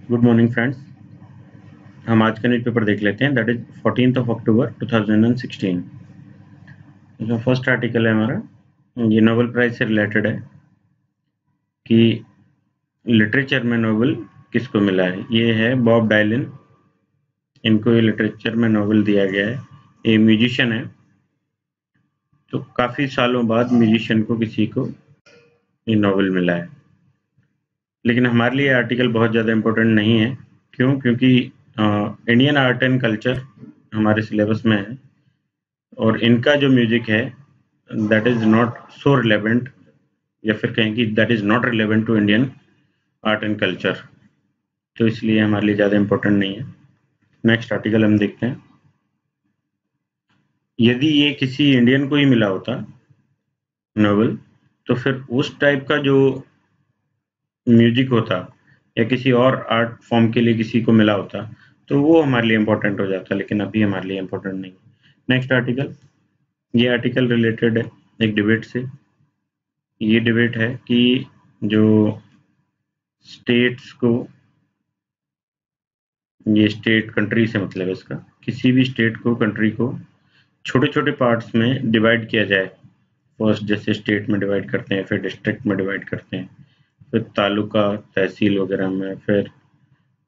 Good morning friends. हम आज का न्यूज़ पेपर देख लेते हैं, दैट इज 14 अक्टूबर 2016। जो फर्स्ट आर्टिकल है हमारा, ये नोबेल प्राइज से रिलेटेड है कि लिटरेचर में नोबेल किसको मिला है। ये है बॉब डायलन, इनको ये लिटरेचर में नोबेल दिया गया है। ये म्यूजिशियन है, तो काफ़ी सालों बाद म्यूजिशियन को किसी को ये नोबेल मिला है। लेकिन हमारे लिए आर्टिकल बहुत ज़्यादा इम्पोर्टेंट नहीं है। क्यों? क्योंकि इंडियन आर्ट एंड कल्चर हमारे सिलेबस में है और इनका जो म्यूजिक है that is not so relevant, या फिर कहें कि that is not relevant to Indian art and culture, तो इसलिए हमारे लिए ज़्यादा इम्पोर्टेंट नहीं है। नेक्स्ट आर्टिकल हम देखते हैं। यदि ये किसी इंडियन को ही मिला होता नोबेल, तो फिर उस टाइप का जो म्यूजिक होता या किसी और आर्ट फॉर्म के लिए किसी को मिला होता तो वो हमारे लिए इम्पोर्टेंट हो जाता, लेकिन अभी हमारे लिए इम्पोर्टेंट नहीं है। नेक्स्ट आर्टिकल, ये आर्टिकल रिलेटेड है एक डिबेट से। ये डिबेट है कि जो स्टेट्स को, ये स्टेट कंट्री से मतलब है इसका, किसी भी स्टेट को, कंट्री को छोटे छोटे पार्ट्स में डिवाइड किया जाए। फर्स्ट जैसे स्टेट में डिवाइड करते हैं, फिर डिस्ट्रिक्ट में डिवाइड करते हैं, फिर तालुका तहसील वगैरह में, फिर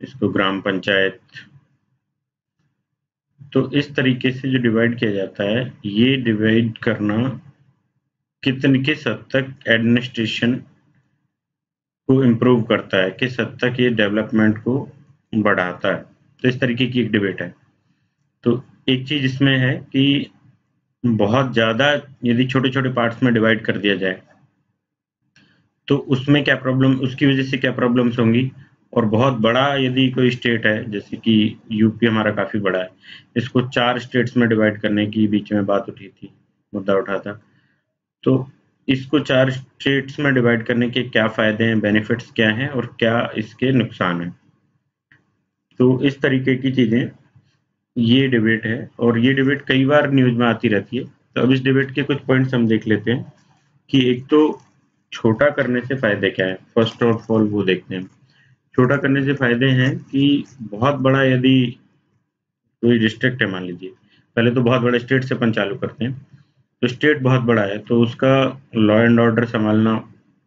इसको ग्राम पंचायत। तो इस तरीके से जो डिवाइड किया जाता है, ये डिवाइड करना किस हद तक एडमिनिस्ट्रेशन को इम्प्रूव करता है, किस हद तक ये डेवलपमेंट को बढ़ाता है। तो इस तरीके की एक डिबेट है। तो एक चीज इसमें है कि बहुत ज़्यादा यदि छोटे छोटे पार्ट्स में डिवाइड कर दिया जाए तो उसमें क्या प्रॉब्लम, उसकी वजह से क्या प्रॉब्लम्स होंगी। और बहुत बड़ा यदि कोई स्टेट है, जैसे कि यूपी हमारा काफ़ी बड़ा है, इसको 4 स्टेट्स में डिवाइड करने की बीच में बात उठी थी, मुद्दा उठा था। तो इसको 4 स्टेट्स में डिवाइड करने के क्या फ़ायदे हैं, बेनिफिट्स क्या हैं और क्या इसके नुकसान हैं। तो इस तरीके की चीज़ें, ये डिबेट है और ये डिबेट कई बार न्यूज़ में आती रहती है। तो अब इस डिबेट के कुछ पॉइंट्स हम देख लेते हैं कि एक तो छोटा करने से फ़ायदे क्या है। फर्स्ट ऑफ ऑल वो देखते हैं। छोटा करने से फ़ायदे हैं कि बहुत बड़ा यदि कोई डिस्ट्रिक्ट है, मान लीजिए, पहले तो बहुत बड़े स्टेट से अपन चालू करते हैं। तो स्टेट बहुत बड़ा है तो उसका लॉ एंड ऑर्डर संभालना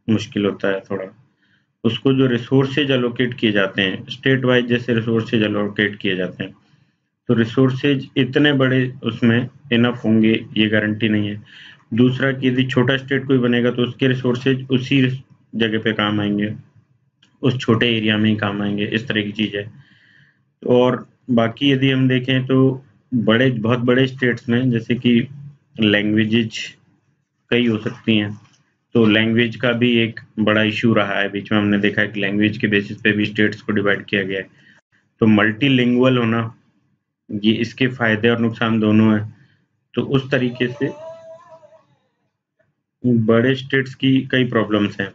मुश्किल होता है थोड़ा। उसको जो रिसोर्सेज एलोकेट किए जाते हैं, स्टेट वाइज जैसे रिसोर्सेज एलोकेट किए जाते हैं, तो रिसोर्सेज इतने बड़े उसमें इनफ होंगे ये गारंटी नहीं है। दूसरा कि यदि छोटा स्टेट कोई बनेगा तो उसके रिसोर्सेज उसी जगह पे काम आएंगे, उस छोटे एरिया में ही काम आएंगे, इस तरह की चीज़ है। और बाकी यदि हम देखें तो बहुत बड़े स्टेट्स में जैसे कि लैंग्वेजेज कई हो सकती हैं, तो लैंग्वेज का भी एक बड़ा इशू रहा है। बीच में हमने देखा है कि लैंग्वेज के बेसिस पे भी स्टेट्स को डिवाइड किया गया है। तो मल्टीलिंगुअल होना, ये इसके फायदे और नुकसान दोनों हैं। तो उस तरीके से बड़े स्टेट्स की कई प्रॉब्लम्स हैं,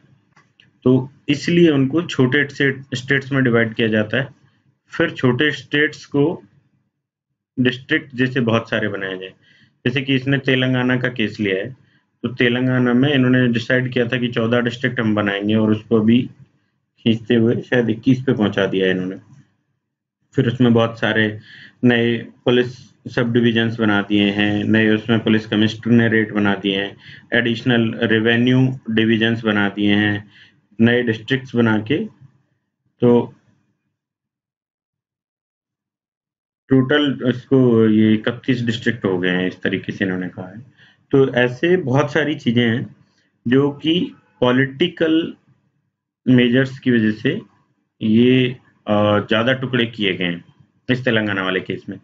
तो इसलिए उनको छोटे स्टेट्स में डिवाइड किया जाता है। फिर छोटे स्टेट्स को डिस्ट्रिक्ट जैसे बहुत सारे बनाए जाए। जैसे कि इसने तेलंगाना का केस लिया है, तो तेलंगाना में इन्होंने डिसाइड किया था कि 14 डिस्ट्रिक्ट हम बनाएंगे और उसको अभी खींचते हुए शायद 21 पे पहुंचा दिया है इन्होंने। फिर उसमें बहुत सारे नए पुलिस सब डिविजन्स बना दिए हैं, नए उसमें पुलिस कमिश्नरेट बना दिए हैं, एडिशनल रेवेन्यू डिविजन्स बना दिए हैं, नए डिस्ट्रिक्ट्स बना के। तो टोटल इसको ये 31 डिस्ट्रिक्ट हो गए हैं, इस तरीके से इन्होंने कहा है। तो ऐसे बहुत सारी चीज़ें हैं जो कि पॉलिटिकल मेजर्स की वजह से ये ज़्यादा टुकड़े किए गए हैं इस तेलंगाना वाले केस में।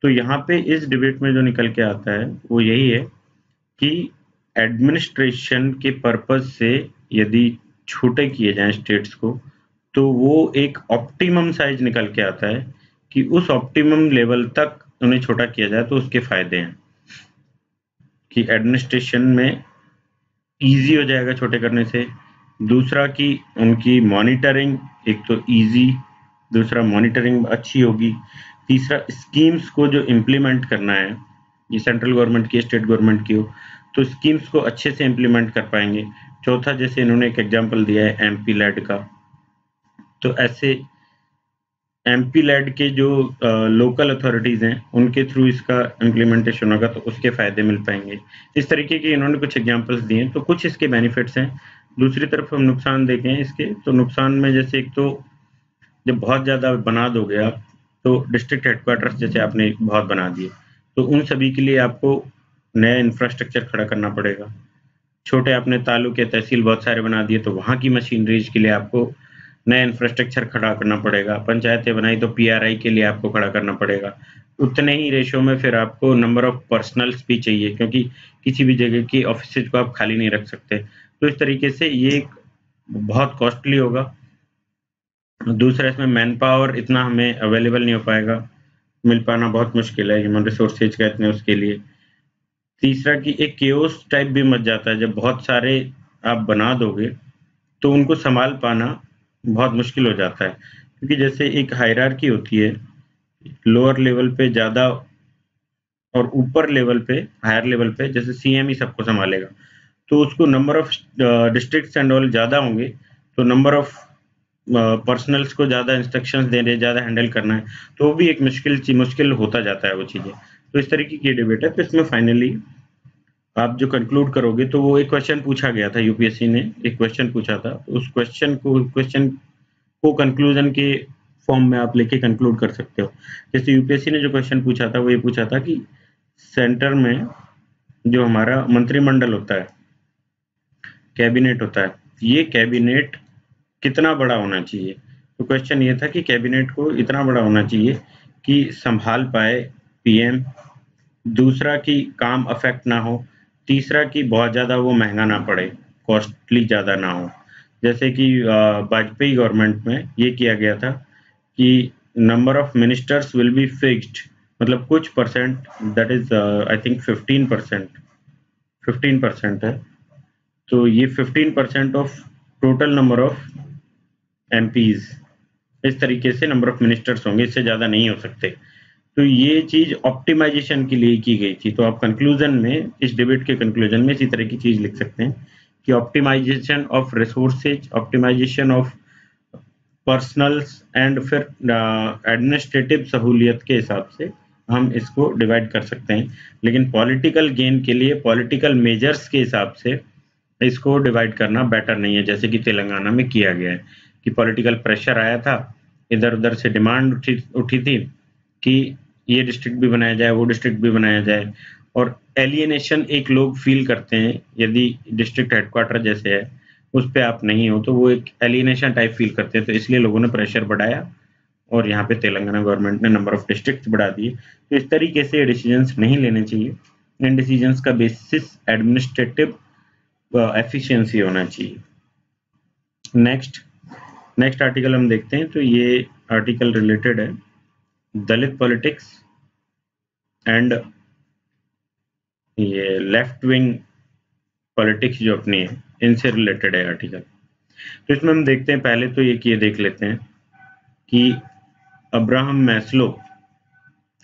तो यहाँ पे इस डिबेट में जो निकल के आता है वो यही है कि एडमिनिस्ट्रेशन के पर्पज से यदि छोटे किए जाएं स्टेट्स को, तो वो एक ऑप्टिमम साइज निकल के आता है कि उस ऑप्टिमम लेवल तक उन्हें छोटा किया जाए तो उसके फायदे हैं कि एडमिनिस्ट्रेशन में ईजी हो जाएगा छोटे करने से। दूसरा कि उनकी मॉनिटरिंग एक तो ईजी, दूसरा मॉनिटरिंग अच्छी होगी। तीसरा स्कीम्स को जो इम्प्लीमेंट करना है, ये सेंट्रल गवर्नमेंट की, स्टेट गवर्नमेंट की हो, तो स्कीम्स को अच्छे से इम्प्लीमेंट कर पाएंगे। चौथा, जैसे इन्होंने एक एग्जांपल दिया है एमपी लैड का, तो ऐसे एमपी लेड के जो लोकल अथॉरिटीज हैं उनके थ्रू इसका इम्प्लीमेंटेशन होगा तो उसके फायदे मिल पाएंगे। इस तरीके के इन्होंने कुछ एग्जांपल्स दिए हैं, तो कुछ इसके बेनिफिट्स हैं। दूसरी तरफ हम नुकसान देखें इसके, तो नुकसान में जैसे एक तो जब बहुत ज़्यादा बना दोगे आप, तो डिस्ट्रिक्ट हेडक्वार्टर्स जैसे आपने बहुत बना दिए, तो उन सभी के लिए आपको नया इंफ्रास्ट्रक्चर खड़ा करना पड़ेगा। छोटे आपने तालुक या तहसील बहुत सारे बना दिए, तो वहाँ की मशीनरीज के लिए आपको नया इंफ्रास्ट्रक्चर खड़ा करना पड़ेगा। पंचायतें बनाई तो पीआरआई के लिए आपको खड़ा करना पड़ेगा। उतने ही रेशो में फिर आपको नंबर ऑफ पर्सनल्स भी चाहिए, क्योंकि किसी भी जगह की ऑफिसेज को आप खाली नहीं रख सकते। तो इस तरीके से ये एक बहुत कॉस्टली होगा। दूसरा, इसमें मैन पावर इतना हमें अवेलेबल नहीं हो पाएगा, मिल पाना बहुत मुश्किल है, ह्यूमन रिसोर्सेज कहते हैं उसके लिए। तीसरा कि एक केओस टाइप भी मच जाता है, जब बहुत सारे आप बना दोगे तो उनको संभाल पाना बहुत मुश्किल हो जाता है, क्योंकि जैसे एक हायरार्की होती है, लोअर लेवल पे ज़्यादा और ऊपर लेवल पे, हायर लेवल पे जैसे सीएम ही सबको संभालेगा, तो उसको number of districts and all ज़्यादा होंगे, तो नंबर ऑफ पर्सनल्स को ज़्यादा इंस्ट्रक्शंस देने, ज़्यादा हैंडल करना है, तो वो भी एक मुश्किल होता जाता है वो चीज़ें। तो इस तरीके की डिबेट है। तो इसमें फाइनली आप जो कंक्लूड करोगे, तो वो एक क्वेश्चन पूछा गया था, यूपीएससी ने एक क्वेश्चन पूछा था, उस क्वेश्चन को कंक्लूजन के फॉर्म में आप लेके कंक्लूड कर सकते हो। जैसे यूपीएससी ने जो क्वेश्चन पूछा था वो ये पूछा था कि सेंटर में जो हमारा मंत्रिमंडल होता है, कैबिनेट होता है, ये कैबिनेट कितना बड़ा होना चाहिए। तो क्वेश्चन ये था कि कैबिनेट को इतना बड़ा होना चाहिए कि संभाल पाए पीएम, दूसरा कि काम अफेक्ट ना हो, तीसरा कि बहुत ज़्यादा वो महंगा ना पड़े, कॉस्टली ज़्यादा ना हो। जैसे कि वाजपेयी गवर्नमेंट में ये किया गया था कि number of ministers will be fixed, मतलब कुछ percent, that is I think 15% है। तो ये 15% of total number of MPs, इस तरीके से नंबर ऑफ मिनिस्टर्स होंगे, इससे ज़्यादा नहीं हो सकते। तो ये चीज़ ऑप्टिमाइजेशन के लिए की गई थी। तो आप कंक्लूजन में, इस डिबेट के कंक्लूजन में इसी तरह की चीज़ लिख सकते हैं कि optimisation of resources, optimisation of personnels and फिर एडमिनिस्ट्रेटिव सहूलियत के हिसाब से हम इसको डिवाइड कर सकते हैं। लेकिन पॉलिटिकल गेन के लिए पॉलिटिकल मेजर्स के हिसाब से इसको डिवाइड करना बेटर नहीं है, जैसे कि तेलंगाना में किया गया है कि पॉलिटिकल प्रेशर आया था, इधर-उधर से डिमांड उठी थी कि ये डिस्ट्रिक्ट भी बनाया जाए, वो डिस्ट्रिक्ट भी बनाया जाए, और एलियनेशन एक लोग फील करते हैं यदि डिस्ट्रिक्ट हेडक्वार्टर जैसे है उस पे आप नहीं हो, तो वो एक एलियनेशन टाइप फील करते हैं, तो इसलिए लोगों ने प्रेशर बढ़ाया और यहाँ पे तेलंगाना गवर्नमेंट ने नंबर ऑफ डिस्ट्रिक्ट्स बढ़ा दिए। तो इस तरीके से डिसीजंस नहीं लेने चाहिए। इन डिसीजंस का बेसिस एडमिनिस्ट्रेटिव एफिशिएंसी होना चाहिए। नेक्स्ट नेक्स्ट आर्टिकल हम देखते हैं, तो ये आर्टिकल रिलेटेड है दलित पॉलिटिक्स एंड ये लेफ्ट विंग पॉलिटिक्स जो अपनी है, इनसे रिलेटेड है आर्टिकल। तो इसमें हम देखते हैं, पहले तो ये देख लेते हैं कि अब्राहम मैस्लो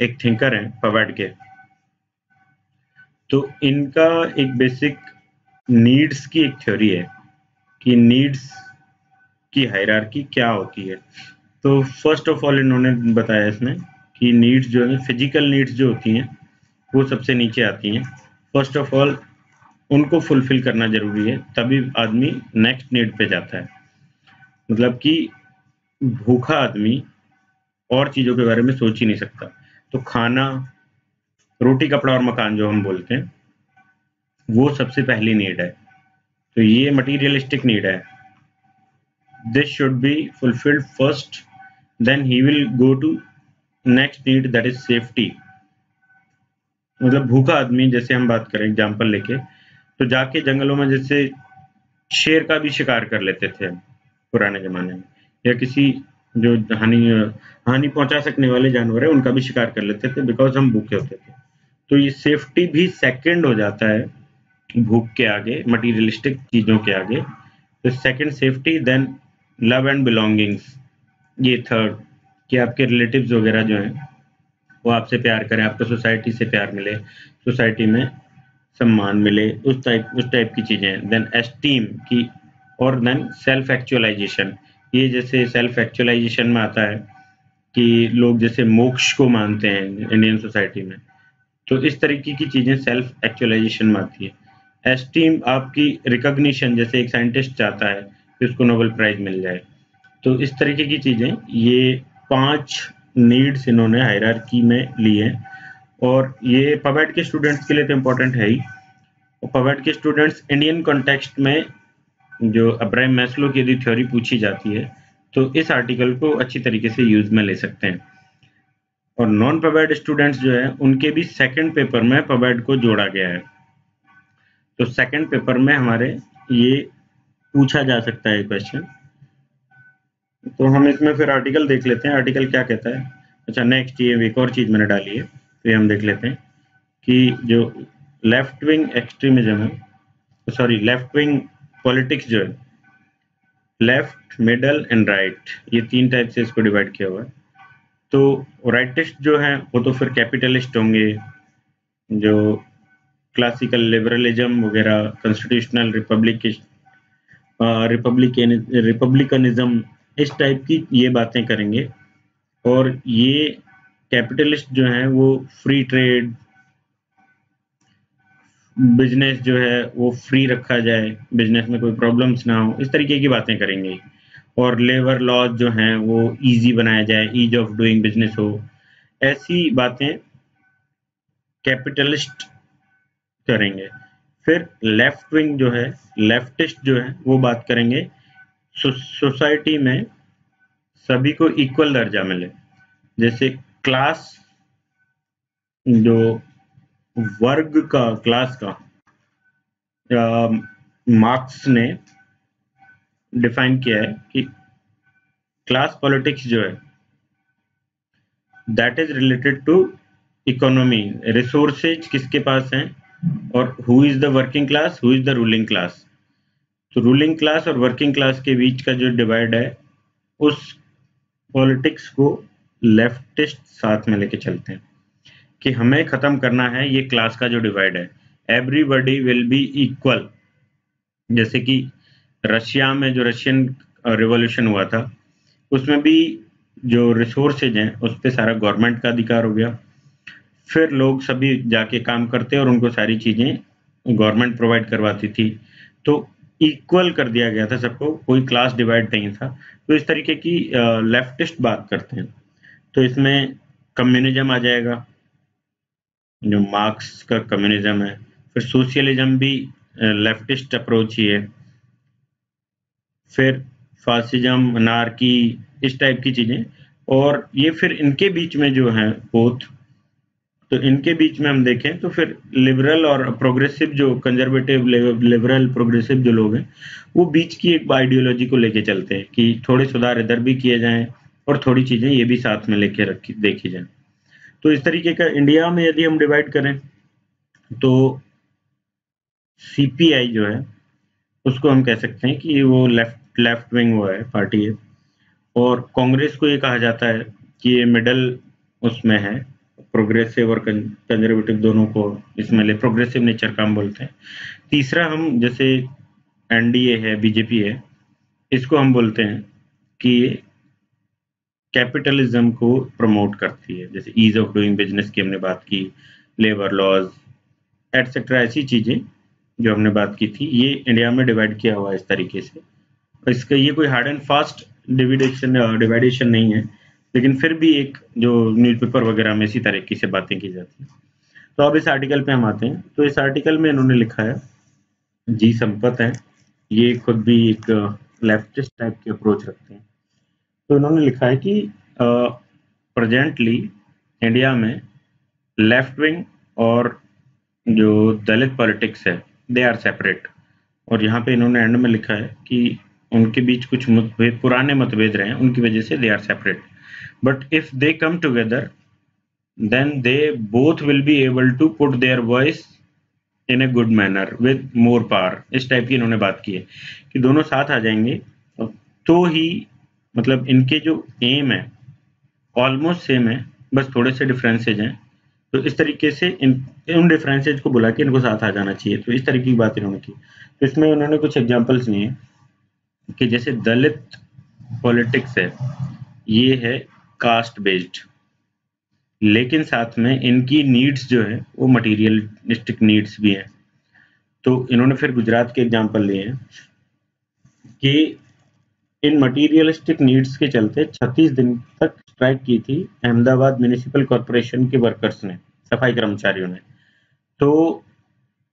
एक थिंकर हैं पवर्ड के, तो इनका एक बेसिक नीड्स की एक थ्योरी है कि नीड्स की हायरार्की क्या होती है। तो फर्स्ट ऑफ ऑल इन्होंने बताया इसमें कि नीड्स जो है, फिजिकल नीड्स जो होती हैं वो सबसे नीचे आती हैं। फर्स्ट ऑफ ऑल उनको फुलफिल करना जरूरी है, तभी आदमी नेक्स्ट नीड पे जाता है। मतलब कि भूखा आदमी और चीजों के बारे में सोच ही नहीं सकता। तो खाना, रोटी, कपड़ा और मकान जो हम बोलते हैं, वो सबसे पहली नीड है। तो ये मटीरियलिस्टिक नीड है। This should be fulfilled first, then he will go to next need, that is safety. मतलब भूखा आदमी, जैसे हम बात करें एग्जाम्पल लेके, तो जाके जंगलों में जैसे शेर का भी शिकार कर लेते थे पुराने जमाने में, या किसी जो हानि पहुंचा सकने वाले जानवर है उनका भी शिकार कर लेते थे, बिकॉज हम भूखे होते थे। तो ये सेफ्टी भी सेकंड हो जाता है भूख के आगे, मटीरियलिस्टिक चीजों के आगे। तो second safety, then love and belongings, ये थर्ड, कि आपके रिलेटिव्स वगैरह जो हैं वो आपसे प्यार करें, आपको सोसाइटी से प्यार मिले, सोसाइटी में सम्मान मिले, उस टाइप की चीजें। देन एस्टीम की, और देन सेल्फ एक्चुअलाइजेशन। ये जैसे सेल्फ एक्चुअलाइजेशन में आता है, कि लोग जैसे मोक्ष को मानते हैं इंडियन सोसाइटी में, तो इस तरीके की चीजें सेल्फ एक्चुअलाइजेशन में आती है। एस्टीम आपकी रिकॉग्निशन, जैसे एक साइंटिस्ट चाहता है कि उसको नोबेल प्राइज मिल जाए, तो इस तरीके की चीजें, ये 5 नीड्स इन्होंने हायरार्की में ली है। और ये पवेट के स्टूडेंट्स के लिए तो इम्पोर्टेंट है ही। और पवेट के स्टूडेंट्स इंडियन कॉन्टेक्स्ट में, जो अब्राहम मैस्लो की यदि थ्योरी पूछी जाती है तो इस आर्टिकल को अच्छी तरीके से यूज में ले सकते हैं। और नॉन पवेट स्टूडेंट्स जो है उनके भी सेकंड पेपर में पवेट को जोड़ा गया है। तो सेकंड पेपर में हमारे ये पूछा जा सकता है क्वेश्चन। तो हम इसमें फिर आर्टिकल देख लेते हैं, आर्टिकल क्या कहता है। अच्छा, नेक्स्ट ये एक और चीज मैंने डाली है, तो ये हम देख लेते हैं कि जो लेफ्ट विंग एक्सट्रीमिज्म है, सॉरी लेफ्ट विंग पॉलिटिक्स जो है, लेफ्ट, मिडल एंड राइट, ये 3 टाइप से इसको डिवाइड किया हुआ है। तो राइटिस्ट जो है वो तो फिर कैपिटलिस्ट होंगे, जो क्लासिकल लिबरलिज्म वगैरह, कॉन्स्टिट्यूशनल रिपब्लिकनिज्म, इस टाइप की ये बातें करेंगे। और ये कैपिटलिस्ट जो हैं वो फ्री ट्रेड, बिजनेस जो है वो फ्री रखा जाए, बिजनेस में कोई प्रॉब्लम्स ना हो, इस तरीके की बातें करेंगे। और लेबर लॉज जो हैं वो इजी बनाया जाए, ईज ऑफ डूइंग बिजनेस हो, ऐसी बातें कैपिटलिस्ट करेंगे। फिर लेफ्ट विंग जो है, लेफ्टिस्ट जो है, वो बात करेंगे सोसाइटी में सभी को इक्वल दर्जा मिले। जैसे क्लास, जो वर्ग का, क्लास का मार्क्स ने डिफाइन किया है कि क्लास पॉलिटिक्स जो है that is related to economy, resources किसके पास हैं, और who is the working class, who is the ruling class. तो रूलिंग क्लास और वर्किंग क्लास के बीच का जो डिवाइड है, उस पॉलिटिक्स को लेफ्टिस्ट साथ में लेके चलते हैं कि हमें खत्म करना है ये क्लास का जो डिवाइड है, एवरीबॉडी विल बी इक्वल। जैसे कि रशिया में जो रशियन रिवॉल्यूशन हुआ था, उसमें भी जो रिसोर्सेज हैं उस पे सारा गवर्नमेंट का अधिकार हो गया। फिर लोग सभी जाके काम करते और उनको सारी चीजें गवर्नमेंट प्रोवाइड करवाती थी। तो इक्वल कर दिया गया था सबको, कोई क्लास डिवाइड नहीं था। तो इस तरीके की लेफ्टिस्ट बात करते हैं। तो इसमें कम्युनिज्म आ जाएगा, जो मार्क्स का कम्युनिज्म है। फिर सोशलिज्म भी लेफ्टिस्ट अप्रोच ही है। फिर फासिज्म, अनार्की, इस टाइप की चीजें। और ये फिर इनके बीच में जो है बोथ, तो इनके बीच में हम देखें तो फिर लिबरल और प्रोग्रेसिव, जो कंजर्वेटिव लिबरल प्रोग्रेसिव जो लोग हैं, वो बीच की एक आइडियोलॉजी को लेके चलते हैं कि थोड़े सुधार इधर भी किए जाएं और थोड़ी चीजें ये भी साथ में लेके रखी देखी जाए। तो इस तरीके का इंडिया में यदि हम डिवाइड करें तो सीपीआई जो है उसको हम कह सकते हैं कि वो लेफ्ट विंग वो है, पार्टी है। और कांग्रेस को ये कहा जाता है कि ये मिडल उसमें है, प्रोग्रेसिव और कंजर्वेटिव दोनों को इसमें ले, प्रोग्रेसिव नेचर का हम बोलते हैं। तीसरा, हम जैसे एनडीए है, बीजेपी है, इसको हम बोलते हैं कि कैपिटलिज्म को प्रमोट करती है। जैसे ईज ऑफ डूइंग बिजनेस की हमने बात की, लेबर लॉज एटसेट्रा, ऐसी चीजें जो हमने बात की थी, ये इंडिया में डिवाइड किया हुआ है इस तरीके से। इसका ये कोई हार्ड एंड फास्ट डिवाइडेशन नहीं है, लेकिन फिर भी एक जो न्यूज़पेपर वगैरह में इसी तरीके से बातें की जाती हैं। तो अब इस आर्टिकल पे हम आते हैं। तो इस आर्टिकल में इन्होंने लिखा है, जी संपत है, ये खुद भी एक लेफ्टिस्ट टाइप की अप्रोच रखते हैं। तो इन्होंने लिखा है कि प्रेजेंटली इंडिया में लेफ्ट विंग और जो दलित पॉलिटिक्स है, दे आर सेपरेट। और यहाँ पे इन्होंने एंड में लिखा है कि उनके बीच कुछ मतभेद, पुराने मतभेद रहे हैं, उनकी वजह से they are separate, but if they come together then they both will be able to put their voice in a good manner with more power। इस टाइप की इन्होंने बात की है कि दोनों साथ आ जाएंगे तो ही, मतलब इनके जो एम है ऑलमोस्ट सेम है, बस थोड़े से डिफरेंसेज हैं। तो इस तरीके से उन डिफरेंसेज को बुला के इनको साथ आ जाना चाहिए। तो इस तरीके की बात इन्होंने की। तो इसमें उन्होंने कुछ एग्जाम्पल्स लिए कि जैसे दलित पॉलिटिक्स है, ये है कास्ट बेस्ड, लेकिन साथ में इनकी नीड्स जो है वो मटीरियलिस्टिक नीड्स भी हैं। तो इन्होंने फिर गुजरात के एग्जाम्पल लिए हैं कि इन मटीरियलिस्टिक नीड्स के चलते 36 दिन तक स्ट्राइक की थी अहमदाबाद म्युनिसिपल कॉरपोरेशन के वर्कर्स ने, सफाई कर्मचारियों ने। तो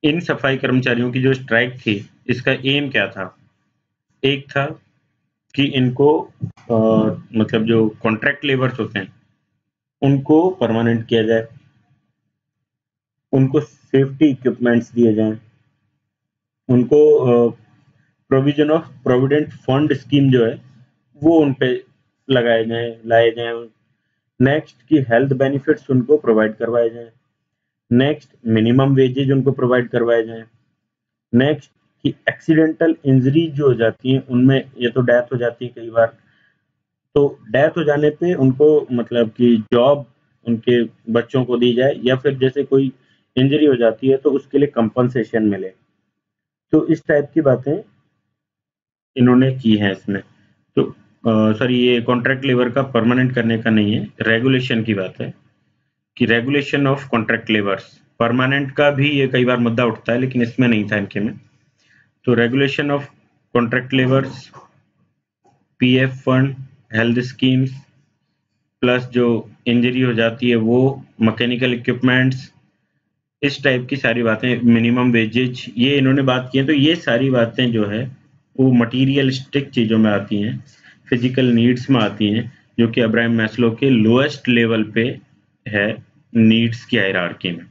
इन सफाई कर्मचारियों की जो स्ट्राइक थी, इसका एम क्या था? एक था कि इनको मतलब जो कॉन्ट्रैक्ट लेबर्स होते हैं उनको परमानेंट किया जाए, उनको सेफ्टी इक्विपमेंट्स दिए जाएं, उनको provision of provident fund scheme जो है वो उन पे लगाए जाएं, लाए जाएं। नेक्स्ट की हेल्थ बेनिफिट्स उनको प्रोवाइड करवाए जाएं। नेक्स्ट मिनिमम वेजेज उनको प्रोवाइड करवाए जाएं। नेक्स्ट कि एक्सीडेंटल इंजरी जो हो जाती है उनमें, ये तो डेथ हो जाती है कई बार, तो डेथ हो जाने पे उनको मतलब कि जॉब उनके बच्चों को दी जाए, या फिर जैसे कोई इंजरी हो जाती है तो उसके लिए कंपनसेशन मिले। तो इस टाइप की बातें इन्होंने की हैं इसमें। तो सर ये कॉन्ट्रैक्ट लेबर का परमानेंट करने का नहीं है, रेगुलेशन की बात है कि regulation of contract labours. Permanent का भी ये कई बार मुद्दा उठता है, लेकिन इसमें नहीं था इनके में। तो regulation of contract labours, PF fund, health schemes, plus जो इंजरी हो जाती है वो, मैकेनिकल इक्विपमेंट्स, इस टाइप की सारी बातें, मिनिमम वेजेज, ये इन्होंने बात की है। तो ये सारी बातें जो है वो मटीरियलिस्टिक चीज़ों में आती हैं, फिजिकल नीड्स में आती हैं, जो कि अब्राहम मैस्लो के लोएस्ट लेवल पे है नीड्स की हायरार्की में।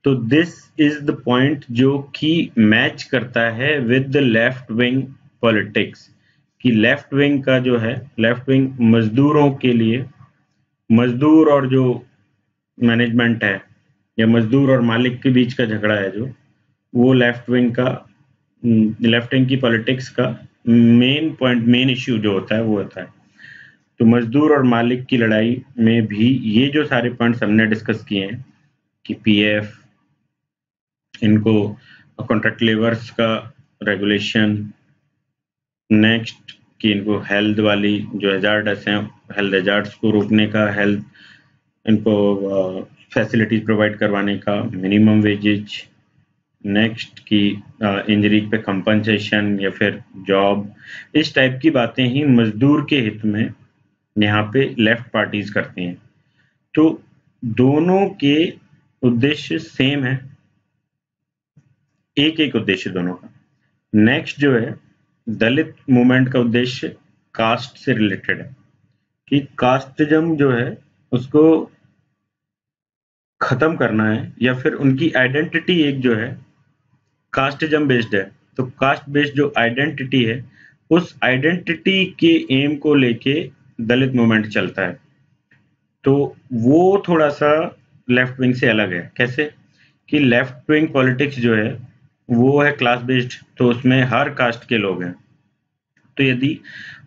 तो दिस इज द पॉइंट जो कि मैच करता है with the left wing politics, कि लेफ्ट विंग का जो है, लेफ्ट विंग मजदूरों के लिए, मजदूर और जो मैनेजमेंट है या मजदूर और मालिक के बीच का झगड़ा है जो, वो लेफ्ट विंग की पॉलिटिक्स का मेन पॉइंट, मेन इश्यू जो होता है वो होता है। तो मजदूर और मालिक की लड़ाई में भी ये जो सारे पॉइंट्स हमने डिस्कस किए हैं कि पीएफ, इनको कॉन्ट्रैक्ट लेबर्स का रेगुलेशन, नेक्स्ट कि इनको हेल्थ वाली जो हजार्ड्स हैं, हेल्थ हजार्ड्स को रोकने का, हेल्थ इनको फैसिलिटीज प्रोवाइड करवाने का, मिनिमम वेजेज, नेक्स्ट की इंजरी पे कंपनसेशन या फिर जॉब, इस टाइप की बातें ही मजदूर के हित में यहाँ पे लेफ्ट पार्टीज करती हैं। तो दोनों के उद्देश्य सेम है, एक उद्देश्य दोनों का। नेक्स्ट जो है, दलित मूवमेंट का उद्देश्य कास्ट से रिलेटेड है कि कास्टिज्म जो है उसको खत्म करना है, या फिर उनकी आइडेंटिटी एक जो है कास्टिज्म बेस्ड है। तो कास्ट बेस्ड जो आइडेंटिटी है, उस आइडेंटिटी के एम को लेके दलित मूवमेंट चलता है। तो वो थोड़ा सा लेफ्ट विंग से अलग है। कैसे? कि लेफ्ट विंग पॉलिटिक्स जो है वो है क्लास बेस्ड, तो उसमें हर कास्ट के लोग हैं। तो यदि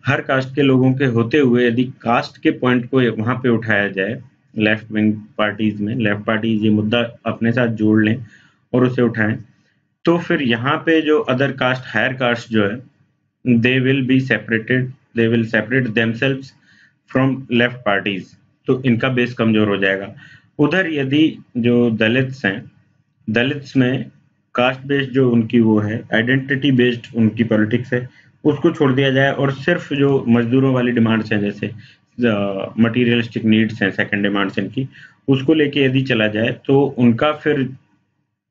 हर कास्ट के लोगों के होते हुए यदि कास्ट के पॉइंट को वहां पे उठाया जाए लेफ्ट विंग पार्टीज में, लेफ्ट पार्टीज ये मुद्दा अपने साथ जोड़ लें और उसे उठाएं, तो फिर यहाँ पे जो अदर कास्ट, हायर कास्ट जो है, they will be separated, they will separate themselves from left parties. तो इनका बेस कमजोर हो जाएगा। उधर यदि जो दलित्स हैं, दलित्स में कास्ट बेस्ड जो उनकी वो है, आइडेंटिटी बेस्ड उनकी पॉलिटिक्स है, उसको छोड़ दिया जाए और सिर्फ जो मजदूरों वाली डिमांड्स हैं, जैसे मटीरियलिस्टिक नीड्स हैं, सेकंड डिमांड्स इनकी, उसको लेके यदि चला जाए तो उनका फिर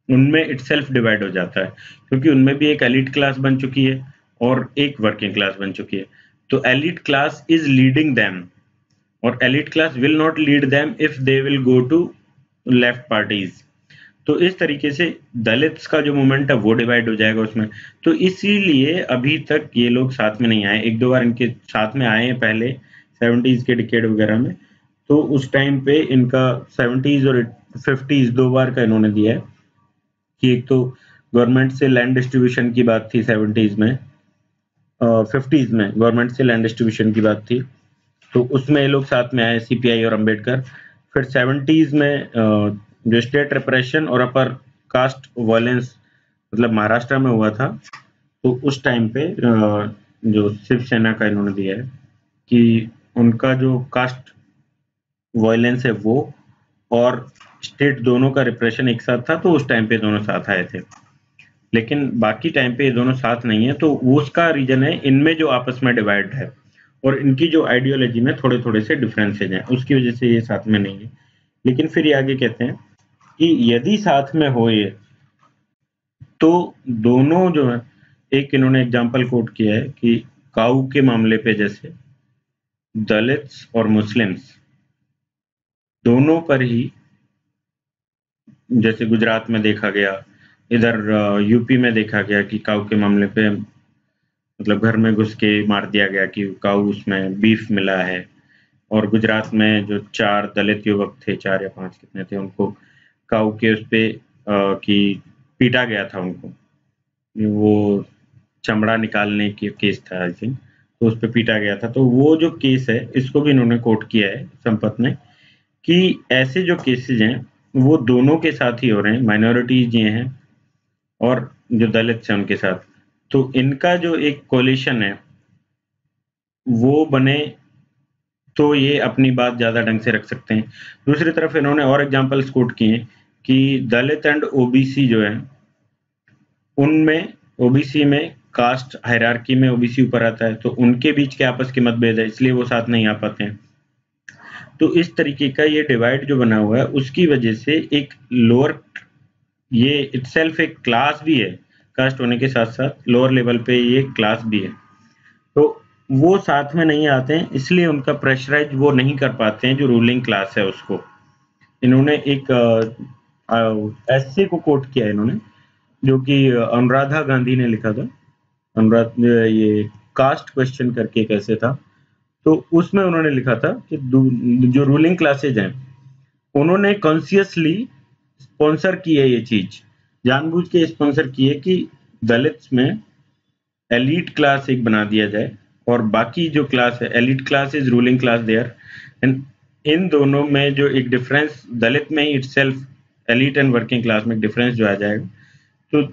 उनमें इटसेल्फ डिवाइड हो जाता है, क्योंकि उनमें भी एक एलीट क्लास बन चुकी है और एक वर्किंग क्लास बन चुकी है। तो elite class is leading them, और elite class will not lead them if they will go to left parties. तो इस तरीके से दलित्स का जो मूवमेंट है वो डिवाइड हो जाएगा उसमें। तो इसीलिए अभी तक ये लोग साथ में नहीं आए। एक दो बार इनके साथ में आए हैं पहले 70s के डिकेड वगैरह में, तो उस टाइम पे इनका 70s और 50s दो बार का इन्होंने दिया है कि एक तो गवर्नमेंट से लैंड डिस्ट्रीब्यूशन की बात थी 70s में, 50s में गवर्नमेंट से लैंड डिस्ट्रीब्यूशन की बात थी, तो उसमें ये लोग साथ में आए, सीपीआई और अंबेडकर। फिर 70s में जो स्टेट रिप्रेशन और अपर कास्ट वायलेंस मतलब महाराष्ट्र में हुआ था, तो उस टाइम पे जो शिवसेना का इन्होंने दिया है कि उनका जो कास्ट वायलेंस है वो और स्टेट दोनों का रिप्रेशन एक साथ था, तो उस टाइम पे दोनों साथ आए थे। लेकिन बाकी टाइम पे ये दोनों साथ नहीं है, तो वो उसका रीजन है इनमें जो आपस में डिवाइड है और इनकी जो आइडियोलॉजी में थोड़े-थोड़े से डिफरेंसेज हैं, उसकी वजह से ये साथ में नहीं है। लेकिन फिर ये आगे कहते हैं कि यदि साथ में हो ये, तो दोनों जो है, एक इन्होंने एग्जांपल कोट किया है कि काऊ के मामले पे जैसे दलित्स और मुस्लिम्स दोनों पर ही, जैसे गुजरात में देखा गया, इधर यूपी में देखा गया कि काऊ के मामले पे मतलब घर में घुस के मार दिया गया कि काऊ उसमें बीफ मिला है। और गुजरात में जो 4 दलित युवक थे, 4 या 5 कितने थे, उनको काऊ के उस पे कि पीटा गया था उनको। वो चमड़ा निकालने की केस था आई थिंक, तो उस पे पीटा गया था। तो वो जो केस है, इसको भी इन्होंने कोट किया है संपत ने कि ऐसे जो केसेज़ हैं, वो दोनों के साथ ही हो रहे हैं, माइनॉरिटीज़ ये हैं और जो दलित हैं उनके साथ। तो इनका जो एक कोलिशन है, वो बने तो ये अपनी बात ज़्यादा ढंग से रख सकते हैं। दूसरी तरफ इन्होंने और एग्ज़ाम्पल्स कोट किए कि दलित एंड ओबीसी जो है, उनमें ओबीसी में कास्ट हायरार्की में ओबीसी ऊपर आता है, तो उनके बीच के आपस के मतभेद है, इसलिए वो साथ नहीं आ पाते हैं। तो इस तरीके का ये डिवाइड जो बना हुआ है, उसकी वजह से एक लोअर, ये इटसेल्फ एक क्लास भी है, कास्ट होने के साथ-साथ लोअर लेवल पे ये क्लास भी है। तो वो साथ में नहीं आते हैं, इसलिए उनका प्रेशराइज़ वो नहीं कर पाते हैं जो रूलिंग क्लास है उसको। इन्होंने एक एस्से को कोट किया है इन्होंने, जो कि अनुराधा गांधी ने लिखा था। ये कास्ट क्वेश्चन करके एक ऐसे था, तो उसमें उन्होंने लिखा था कि जो रूलिंग क्लासेज हैं, उन्होंने कॉन्शियसली स्पॉन्सर की है ये चीज, जानबूझ के स्पॉन्सर की है कि दलित्स में एलीट क्लास एक बना दिया जाए और बाकी जो क्लास है, elite class is ruling class there, and इन दोनों में जो एक डिफरेंस दलित में ही itself elite and working class में डिफरेंस जो आ जाएगा, तो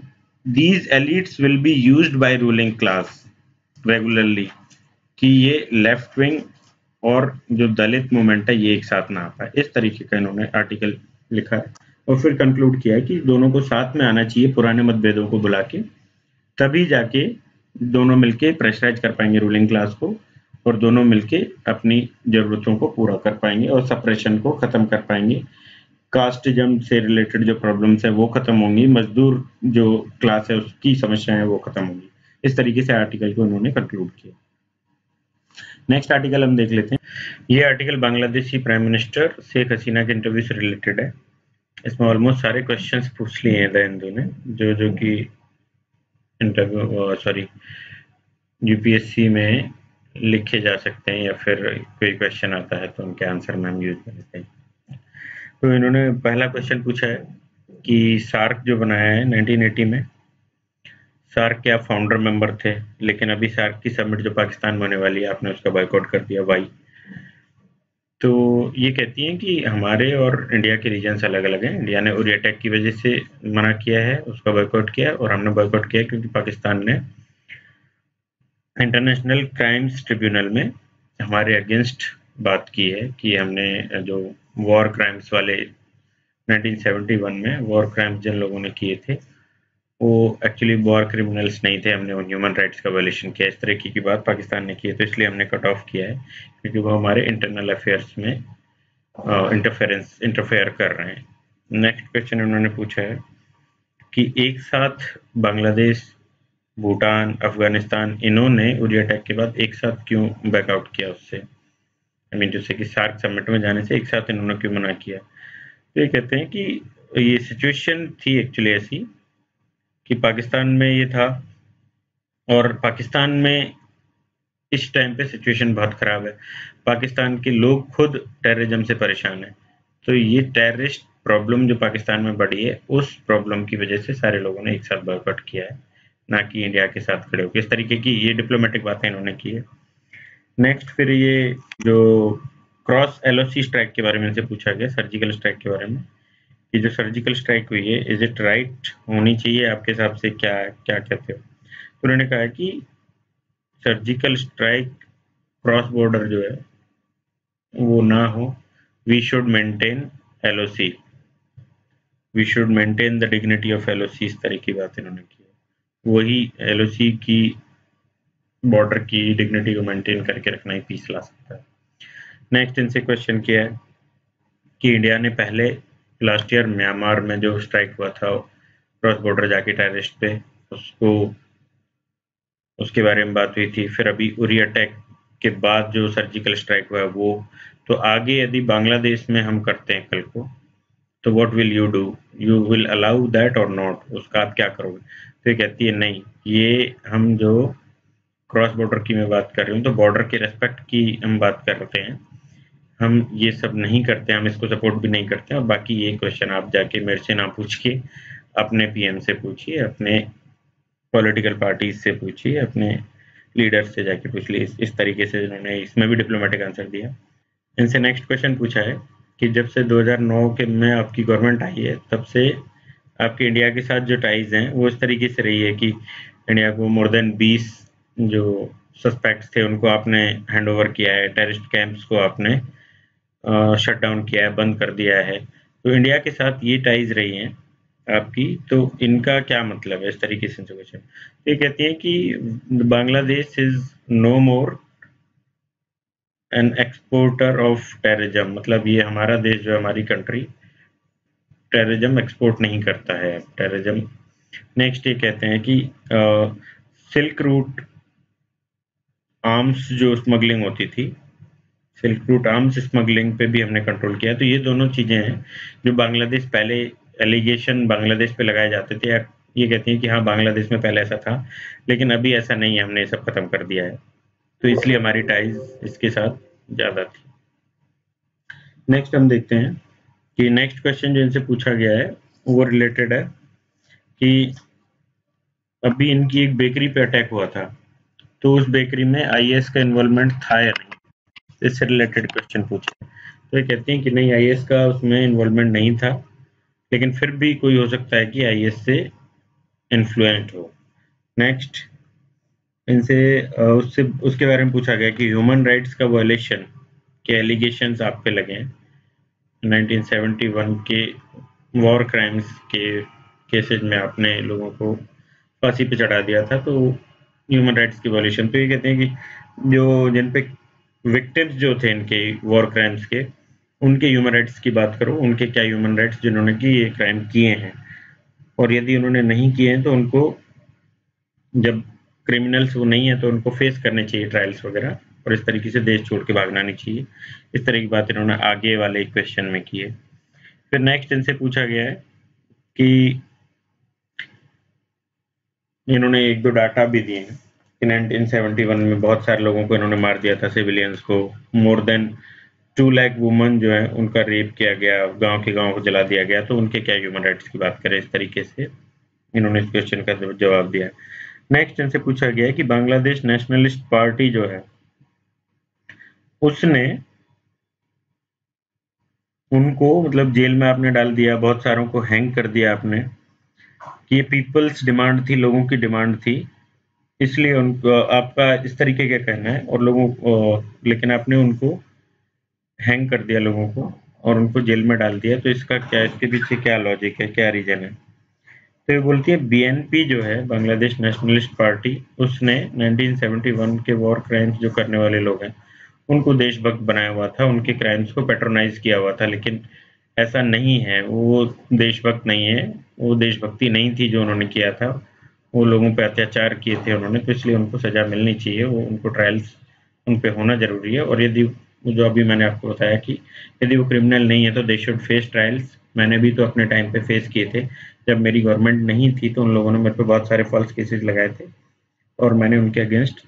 these elites will be used by ruling class regularly कि ये लेफ्ट विंग और जो दलित मूवमेंट है ये एक साथ ना आ पाए। इस तरीके का इन्होंने आर्टिकल लिखा है और फिर कंक्लूड किया है कि दोनों को साथ में आना चाहिए, पुराने मतभेदों को बुला के, तभी जाके दोनों मिलके प्रेशराइज कर पाएंगे रूलिंग क्लास को और दोनों मिलके अपनी जरूरतों को पूरा कर पाएंगे और सप्रेशन को खत्म कर पाएंगे। कास्टिज्म से रिलेटेड जो प्रॉब्लम्स है वो खत्म होंगी, मजदूर जो क्लास है उसकी समस्याएं वो खत्म होंगी। इस तरीके से आर्टिकल को उन्होंने कंक्लूड किया। नेक्स्ट आर्टिकल हम देख लेते हैं। ये article Bangladeshi prime minister Sheikh Hasina के इंटरव्यू से रिलेटेड है। इसमें ऑलमोस्ट सारे क्वेश्चंस पूछ लिए हैं द हिंदू ने, जो कि इंटरव्यू यूपीएससी में लिखे जा सकते हैं या फिर कोई क्वेश्चन आता है तो उनके आंसर में हम यूज कर लेते हैं। तो इन्होंने पहला क्वेश्चन पूछा है कि सार्क जो बनाया है 1980 में, सार्क के आप फाउंडर मेंबर थे, लेकिन अभी सार्क की समिट जो पाकिस्तान में होने वाली है आपने उसका बॉयकॉट कर दिया, वाई? तो ये कहती हैं कि हमारे और इंडिया के रीजन्स अलग अलग हैं। इंडिया ने उरी अटैक की वजह से मना किया है, उसका बॉयकॉट किया, और हमने बॉयकॉट किया क्योंकि पाकिस्तान ने इंटरनेशनल क्राइम्स ट्रिब्यूनल में हमारे अगेंस्ट बात की है कि हमने जो वॉर क्राइम्स वाले 1971 में वॉर क्राइम्स जिन लोगों ने किए थे वो एक्चुअली वॉर क्रिमिनल्स नहीं थे, हमने ह्यूमन राइट्स का वायलेशन किया, इस तरीके की बात पाकिस्तान ने की है, तो इसलिए हमने कट ऑफ किया है क्योंकि वो हमारे इंटरनल अफेयर्स में इंटरफेयर कर रहे हैं। नेक्स्ट क्वेश्चन उन्होंने पूछा है कि एक साथ बांग्लादेश, भूटान, अफगानिस्तान, इन्होंने उरी अटैक के बाद एक साथ क्यों बैकआउट किया उससे, आई मीन जैसे कि सार्क समिट में जाने से एक साथ इन्होंने क्यों मना किया? तो ये कहते हैं कि ये सिचुएशन थी एक्चुअली ऐसी कि पाकिस्तान में ये था और पाकिस्तान में इस टाइम पे सिचुएशन बहुत खराब है। पाकिस्तान के लोग खुद टेररिज्म से परेशान हैं, तो ये टेररिस्ट प्रॉब्लम जो पाकिस्तान में बढ़ी है, उस प्रॉब्लम की वजह से सारे लोगों ने एक साथ बॉयकॉट किया है, ना कि इंडिया के साथ खड़े होकर। इस तरीके की ये डिप्लोमेटिक बातें इन्होंने की है। नेक्स्ट फिर ये जो क्रॉस एलओसी स्ट्राइक के बारे में इनसे पूछा गया, सर्जिकल स्ट्राइक के बारे में, कि जो सर्जिकल स्ट्राइक हुई है इज इट राइट, होनी चाहिए आपके हिसाब से, क्या क्या कहते हो? तो उन्होंने कहा कि सर्जिकल स्ट्राइक क्रॉस बॉर्डर जो है वो ना हो। We should maintain LOC, we should maintain the dignity of LOC, इस तरह की बात इन्होंने की है। वही एलओसी की बॉर्डर की डिग्निटी को मेंटेन करके रखना ही पीस ला सकता है। नेक्स्ट इनसे क्वेश्चन किया है कि इंडिया ने पहले लास्ट ईयर म्यांमार में जो स्ट्राइक हुआ था क्रॉस बॉर्डर जाके टेररिस्ट पे, उसको उसके बारे में बात हुई थी। फिर अभी उरी अटैक के बाद जो सर्जिकल स्ट्राइक हुआ है वो, तो आगे यदि बांग्लादेश में हम करते हैं कल को, तो what will you do, you will allow that और नॉट, उसका आप क्या करोगे? तो ये कहती है नहीं, ये हम जो क्रॉस बॉर्डर की मैं बात कर रही हूँ, तो बॉर्डर के रेस्पेक्ट की हम बात कर रहे हैं, हम ये सब नहीं करते, हम इसको सपोर्ट भी नहीं करते। और बाकी ये क्वेश्चन आप जाके मेरे से ना पूछ के अपने पीएम से पूछिए, अपने पॉलिटिकल पार्टीज से पूछिए, अपने लीडर्स से जाके पूछ ली। इस तरीके से इन्होंने इसमें भी डिप्लोमेटिक आंसर दिया। इनसे नेक्स्ट क्वेश्चन पूछा है कि जब से 2009 के में आपकी गवर्नमेंट आई है, तब से आपके इंडिया के साथ जो टाइज हैं वो इस तरीके से रही है कि इंडिया को मोर देन 20 जो सस्पेक्ट्स थे उनको आपने हैंड ओवर किया है, टेररिस्ट कैंप्स को आपने शट डाउन किया है, बंद कर दिया है। तो इंडिया के साथ ये टाइज रही हैं आपकी, तो इनका क्या मतलब है? इस तरीके से क्वेश्चन ये कहती है कि Bangladesh is no more an exporter of terrorism, मतलब ये हमारा देश जो हमारी कंट्री टेररिज्म एक्सपोर्ट नहीं करता है टेररिज्म। नेक्स्ट ये कहते हैं कि सिल्क रूट आर्म्स जो स्मगलिंग होती थी, सिल्क रूट आर्म्स स्मगलिंग पे भी हमने कंट्रोल किया। तो ये दोनों चीजें हैं जो बांग्लादेश पहले एलिगेशन बांग्लादेश पे लगाए जाते थे। ये कहती हैं कि हाँ बांग्लादेश में पहले ऐसा था, लेकिन अभी ऐसा नहीं है, हमने ये सब खत्म कर दिया है, तो इसलिए हमारी टाइज इसके साथ ज्यादा थी। नेक्स्ट हम देखते हैं कि नेक्स्ट क्वेश्चन जो इनसे पूछा गया है वो रिलेटेड है कि अभी इनकी एक बेकरी पे अटैक हुआ था, तो उस बेकरी में आईएस का इन्वॉल्वमेंट था या नहीं, इससे रिलेटेड क्वेश्चन पूछे। तो ये कहते हैं कि नहीं, आईएस का उसमें इन्वॉल्वमेंट नहीं था, लेकिन फिर भी कोई हो सकता है कि आईएस से इन्फ्लुएंस्ड हो। नेक्स्ट इनसे उससे उसके बारे में पूछा गया कि ह्यूमन राइट्स का वायलेशन के एलिगेशंस आप पे लगे हैं 1971 के वॉर क्राइम्स के केसेस में, आपने लोगों को फांसी पे चढ़ा दिया था, तो ह्यूमन राइट्स की वायलेशन। तो ये कहते हैं कि जो जिन पे विक्टिम्स जो थे इनके वॉर क्राइम्स के, उनके ह्यूमन राइट्स की बात करो, उनके क्या ह्यूमन राइट्स जिन्होंने कि ये क्राइम किए हैं, और यदि उन्होंने नहीं किए हैं तो उनको, जब क्रिमिनल्स वो नहीं है तो उनको फेस करने चाहिए ट्रायल्स वगैरह, और इस तरीके से देश छोड़ के भागना नहीं चाहिए। इस तरह की बात इन्होंने आगे वाले क्वेश्चन में की है। फिर नेक्स्ट इनसे पूछा गया है कि इन्होंने एक दो डाटा भी दिए हैं कि 1971 में बहुत सारे लोगों को इन्होंने मार दिया था, सिविलियंस को। मोर देन 2 लाख वुमन जो है उनका रेप किया गया, गांव के गांव को जला दिया गया, तो उनके क्या ह्यूमन राइट्स की बात करें, इस तरीके से इन्होंने इस क्वेश्चन का जवाब दिया। नेक्स्ट इनसे पूछा गया है कि बांग्लादेश नेशनलिस्ट पार्टी जो है उसने उनको, मतलब जेल में आपने डाल दिया, बहुत सारों को हैंग कर दिया आपने, कि ये पीपल्स डिमांड थी, लोगों की डिमांड थी, इसलिए उनको, आपका इस तरीके का कहना है, और लोगों लेकिन आपने उनको हैंग कर दिया लोगों को और उनको जेल में डाल दिया, तो इसका क्या, इसके पीछे क्या लॉजिक है, क्या रीजन है? तो ये बोलती है बीएनपी जो है बांग्लादेश नेशनलिस्ट पार्टी, उसने 1971 के वॉर क्राइम्स जो करने वाले लोग हैं उनको देशभक्त बनाया हुआ था, उनके क्राइम्स को पेट्रोनाइज किया हुआ था, लेकिन ऐसा नहीं है, वो देशभक्त नहीं है, वो देशभक्ति नहीं थी जो उन्होंने किया था, वो लोगों पे अत्याचार किए थे उन्होंने, तो इसलिए उनको सजा मिलनी चाहिए, वो उनको ट्रायल्स उन पे होना जरूरी है। और यदि जो अभी मैंने आपको बताया कि यदि वो क्रिमिनल नहीं है तो दे शुड फेस ट्रायल्स। मैंने भी तो अपने टाइम पे फेस किए थे, जब मेरी गवर्नमेंट नहीं थी तो उन लोगों ने मेरे पे बहुत सारे फॉल्स केसेस लगाए थे, और मैंने उनके अगेंस्ट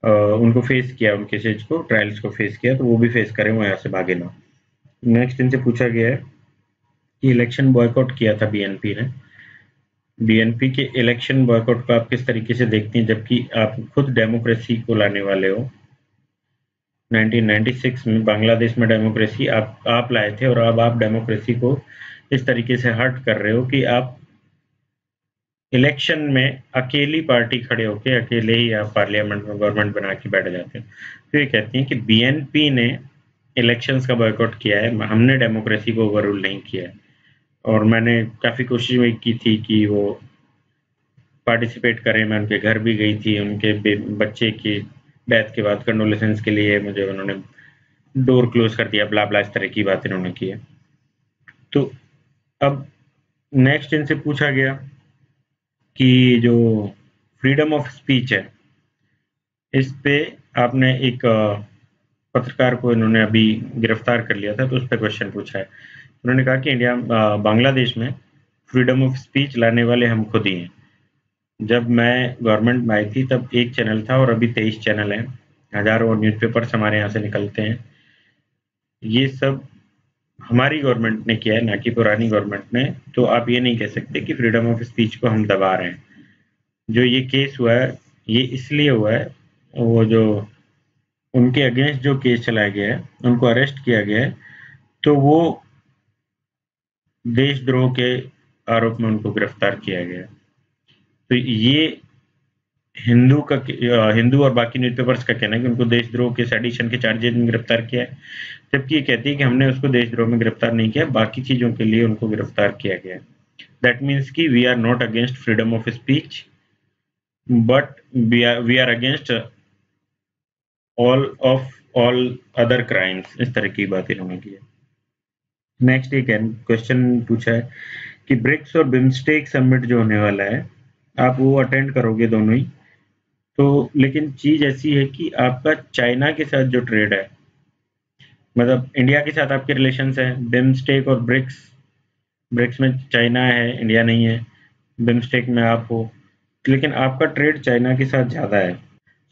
उनको फेस किया, उन केसेज को, ट्रायल्स को फेस किया, तो वो भी फेस करें, वो यहाँ से भागे ना। नेक्स्ट इनसे पूछा गया है कि इलेक्शन बॉयकॉट किया था बीएनपी ने, बीएनपी के इलेक्शन बॉयकॉट को आप किस तरीके से देखती हैं, जबकि आप खुद डेमोक्रेसी को लाने वाले हो? 1996 में बांग्लादेश में डेमोक्रेसी आप लाए थे, और अब आप डेमोक्रेसी को इस तरीके से हर्ट कर रहे हो कि आप इलेक्शन में अकेली पार्टी खड़े होके अकेले ही आप पार्लियामेंट में गवर्नमेंट बना के बैठ जाते हो। तो ये कहती हैं कि बीएनपी ने इलेक्शंस का बॉयकॉट किया है, हमने डेमोक्रेसी को ओवररूल नहीं किया है। और मैंने काफ़ी कोशिश भी की थी कि वो पार्टिसिपेट करें, मैं उनके घर भी गई थी, उनके बच्चे की डेथ के बाद कंडोलेंसेस के लिए मुझे उन्होंने डोर क्लोज कर दिया, ब्ला ब्ला, इस तरह की बात इन्होंने की है। तो अब नेक्स्ट इनसे पूछा गया कि जो फ्रीडम ऑफ स्पीच है, इस पे आपने एक पत्रकार को इन्होंने अभी गिरफ्तार कर लिया था, तो उस पर क्वेश्चन पूछा है। उन्होंने कहा कि बांग्लादेश में फ्रीडम ऑफ स्पीच लाने वाले हम खुद ही हैं। जब मैं गवर्नमेंट में आई थी तब एक चैनल था और अभी 23 चैनल हैं, हजारों न्यूज़पेपर्स हमारे यहाँ से निकलते हैं। ये सब हमारी गवर्नमेंट ने किया है, ना कि पुरानी गवर्नमेंट ने। तो आप ये नहीं कह सकते कि फ्रीडम ऑफ स्पीच को हम दबा रहे हैं। जो ये केस हुआ है, ये इसलिए हुआ है, वो जो उनके अगेंस्ट जो केस चलाया गया है, उनको अरेस्ट किया गया है, तो वो देशद्रोह के आरोप में उनको गिरफ्तार किया गया है। तो ये हिंदू और बाकी न्यूज़पेपर्स का कहना है कि उनको देशद्रोह के सेडिशन के चार्जेस में गिरफ्तार किया है, जबकि ये कहती है कि हमने उसको देशद्रोह में गिरफ्तार नहीं किया, बाकी चीजों के लिए उनको गिरफ्तार किया गया है। दैट मीन्स कि we are not against freedom of speech, but we are against all other crimes. इस तरह की बात इन्होंने की है। नेक्स्ट एक क्वेश्चन पूछा है कि ब्रिक्स और बिम्स्टेक समिट जो होने वाला है, आप वो अटेंड करोगे दोनों ही, तो लेकिन चीज ऐसी है कि आपका चाइना के साथ जो ट्रेड है, मतलब इंडिया के साथ आपके रिलेशंस हैं, बिम्स्टेक और ब्रिक्स, ब्रिक्स में चाइना है, इंडिया नहीं है, बिम्स्टेक में आप हो, लेकिन आपका ट्रेड चाइना के साथ ज़्यादा है।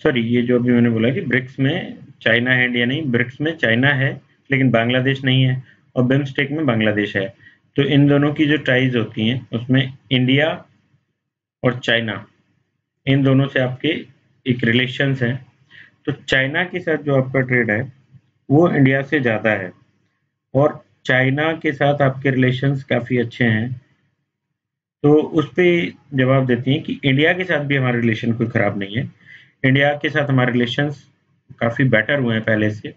सॉरी, ये जो अभी मैंने बोला कि ब्रिक्स में चाइना है, इंडिया नहीं, ब्रिक्स में चाइना है लेकिन बांग्लादेश नहीं है, और बिम्स्टेक में बांग्लादेश है। तो इन दोनों की जो टाइज होती हैं, उसमें इंडिया और चाइना, इन दोनों से आपके एक रिलेशंस हैं। तो चाइना के साथ जो आपका ट्रेड है, वो इंडिया से ज़्यादा है, और चाइना के साथ आपके रिलेशंस काफ़ी अच्छे हैं। तो उस पे जवाब देती हैं कि इंडिया के साथ भी हमारा रिलेशन कोई ख़राब नहीं है। इंडिया के साथ हमारे रिलेशंस काफ़ी बेटर हुए हैं पहले से,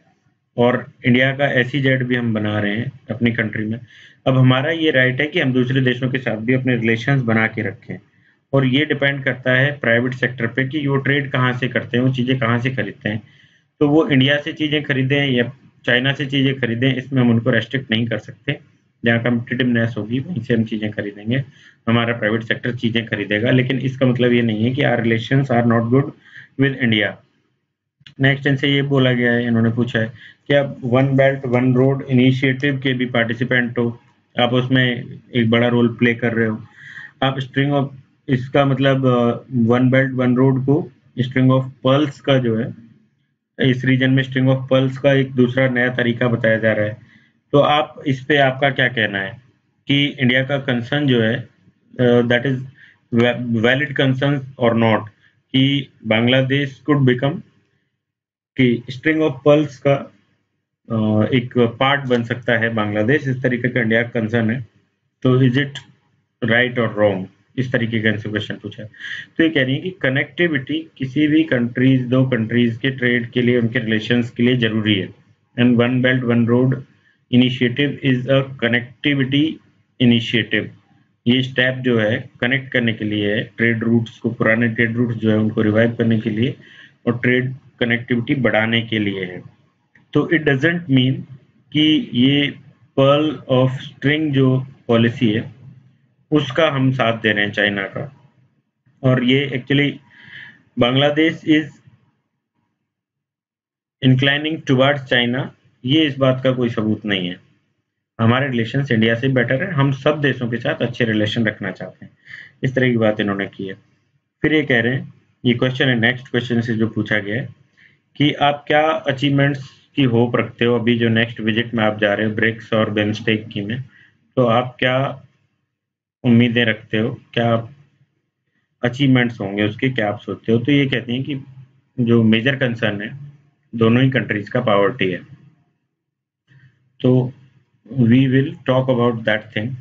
और इंडिया का एसईजेड भी हम बना रहे हैं अपनी कंट्री में। अब हमारा ये राइट है कि हम दूसरे देशों के साथ भी अपने रिलेशंस बना के रखें, और ये डिपेंड करता है प्राइवेट सेक्टर पे कि वो ट्रेड कहाँ से करते हैं, वो चीज़ें कहाँ से खरीदते हैं। तो वो इंडिया से चीज़ें खरीदें या चाइना से चीज़ें खरीदें, इसमें हम उनको रेस्ट्रिक्ट नहीं कर सकते। जहाँ कम्पिटिटिवनेस होगी वहीं से हम चीज़ें खरीदेंगे, हमारा प्राइवेट सेक्टर चीज़ें खरीदेगा, लेकिन इसका मतलब ये नहीं है कि our relations are not good with India. Next इनसे ये बोला गया है, इन्होंने पूछा है कि आप one belt one road initiative के भी पार्टिसिपेंट हो, आप उसमें एक बड़ा रोल प्ले कर रहे हो। आप स्ट्रिंग ऑफ, इसका मतलब वन बेल्ट वन रोड को स्ट्रिंग ऑफ पर्ल्स का जो है, इस रीजन में स्ट्रिंग ऑफ पर्ल्स का एक दूसरा नया तरीका बताया जा रहा है। तो आप इस पे आपका क्या कहना है कि इंडिया का कंसर्न जो है, दैट इज वैलिड कंसर्न और नॉट, कि बांग्लादेश कुड बिकम, कि स्ट्रिंग ऑफ पर्ल्स का एक पार्ट बन सकता है बांग्लादेश, इस तरीके का इंडिया का कंसर्न है। तो इज इट राइट और रॉन्ग, इस तरीके का इनसे क्वेश्चन पूछा है। तो ये कह रही है कि कनेक्टिविटी किसी भी कंट्रीज, दो कंट्रीज के ट्रेड के लिए, उनके रिलेशंस के लिए जरूरी है, and one belt one road initiative is a connectivity initiative. ये स्टेप जो है कनेक्ट करने के लिए है, ट्रेड रूट्स को, पुराने ट्रेड रूट्स जो है उनको रिवाइव करने के लिए और ट्रेड कनेक्टिविटी बढ़ाने के लिए है। तो इट डजेंट मीन कि ये पर्ल ऑफ स्ट्रिंग जो पॉलिसी है उसका हम साथ दे रहे हैं चाइना का, और ये actually Bangladesh is inclining towards China, ये इस बात का कोई सबूत नहीं है। हमारे रिलेशंस इंडिया से बेटर है, हम सब देशों के साथ अच्छे रिलेशन रखना चाहते हैं, इस तरह की बात इन्होंने की है। फिर ये कह रहे हैं, ये क्वेश्चन है नेक्स्ट क्वेश्चन से जो पूछा गया है, कि आप क्या अचीवमेंट्स की होप रखते हो अभी जो नेक्स्ट विजिट में आप जा रहे हो ब्रिक्स और बिम्स्टेक की में, तो आप क्या उम्मीदें रखते हो, क्या अचीवमेंट्स होंगे उसके, क्या आप सोचते हो। तो ये कहती हैं कि जो मेजर कंसर्न है दोनों ही कंट्रीज का पावर्टी है, तो we will talk about that thing.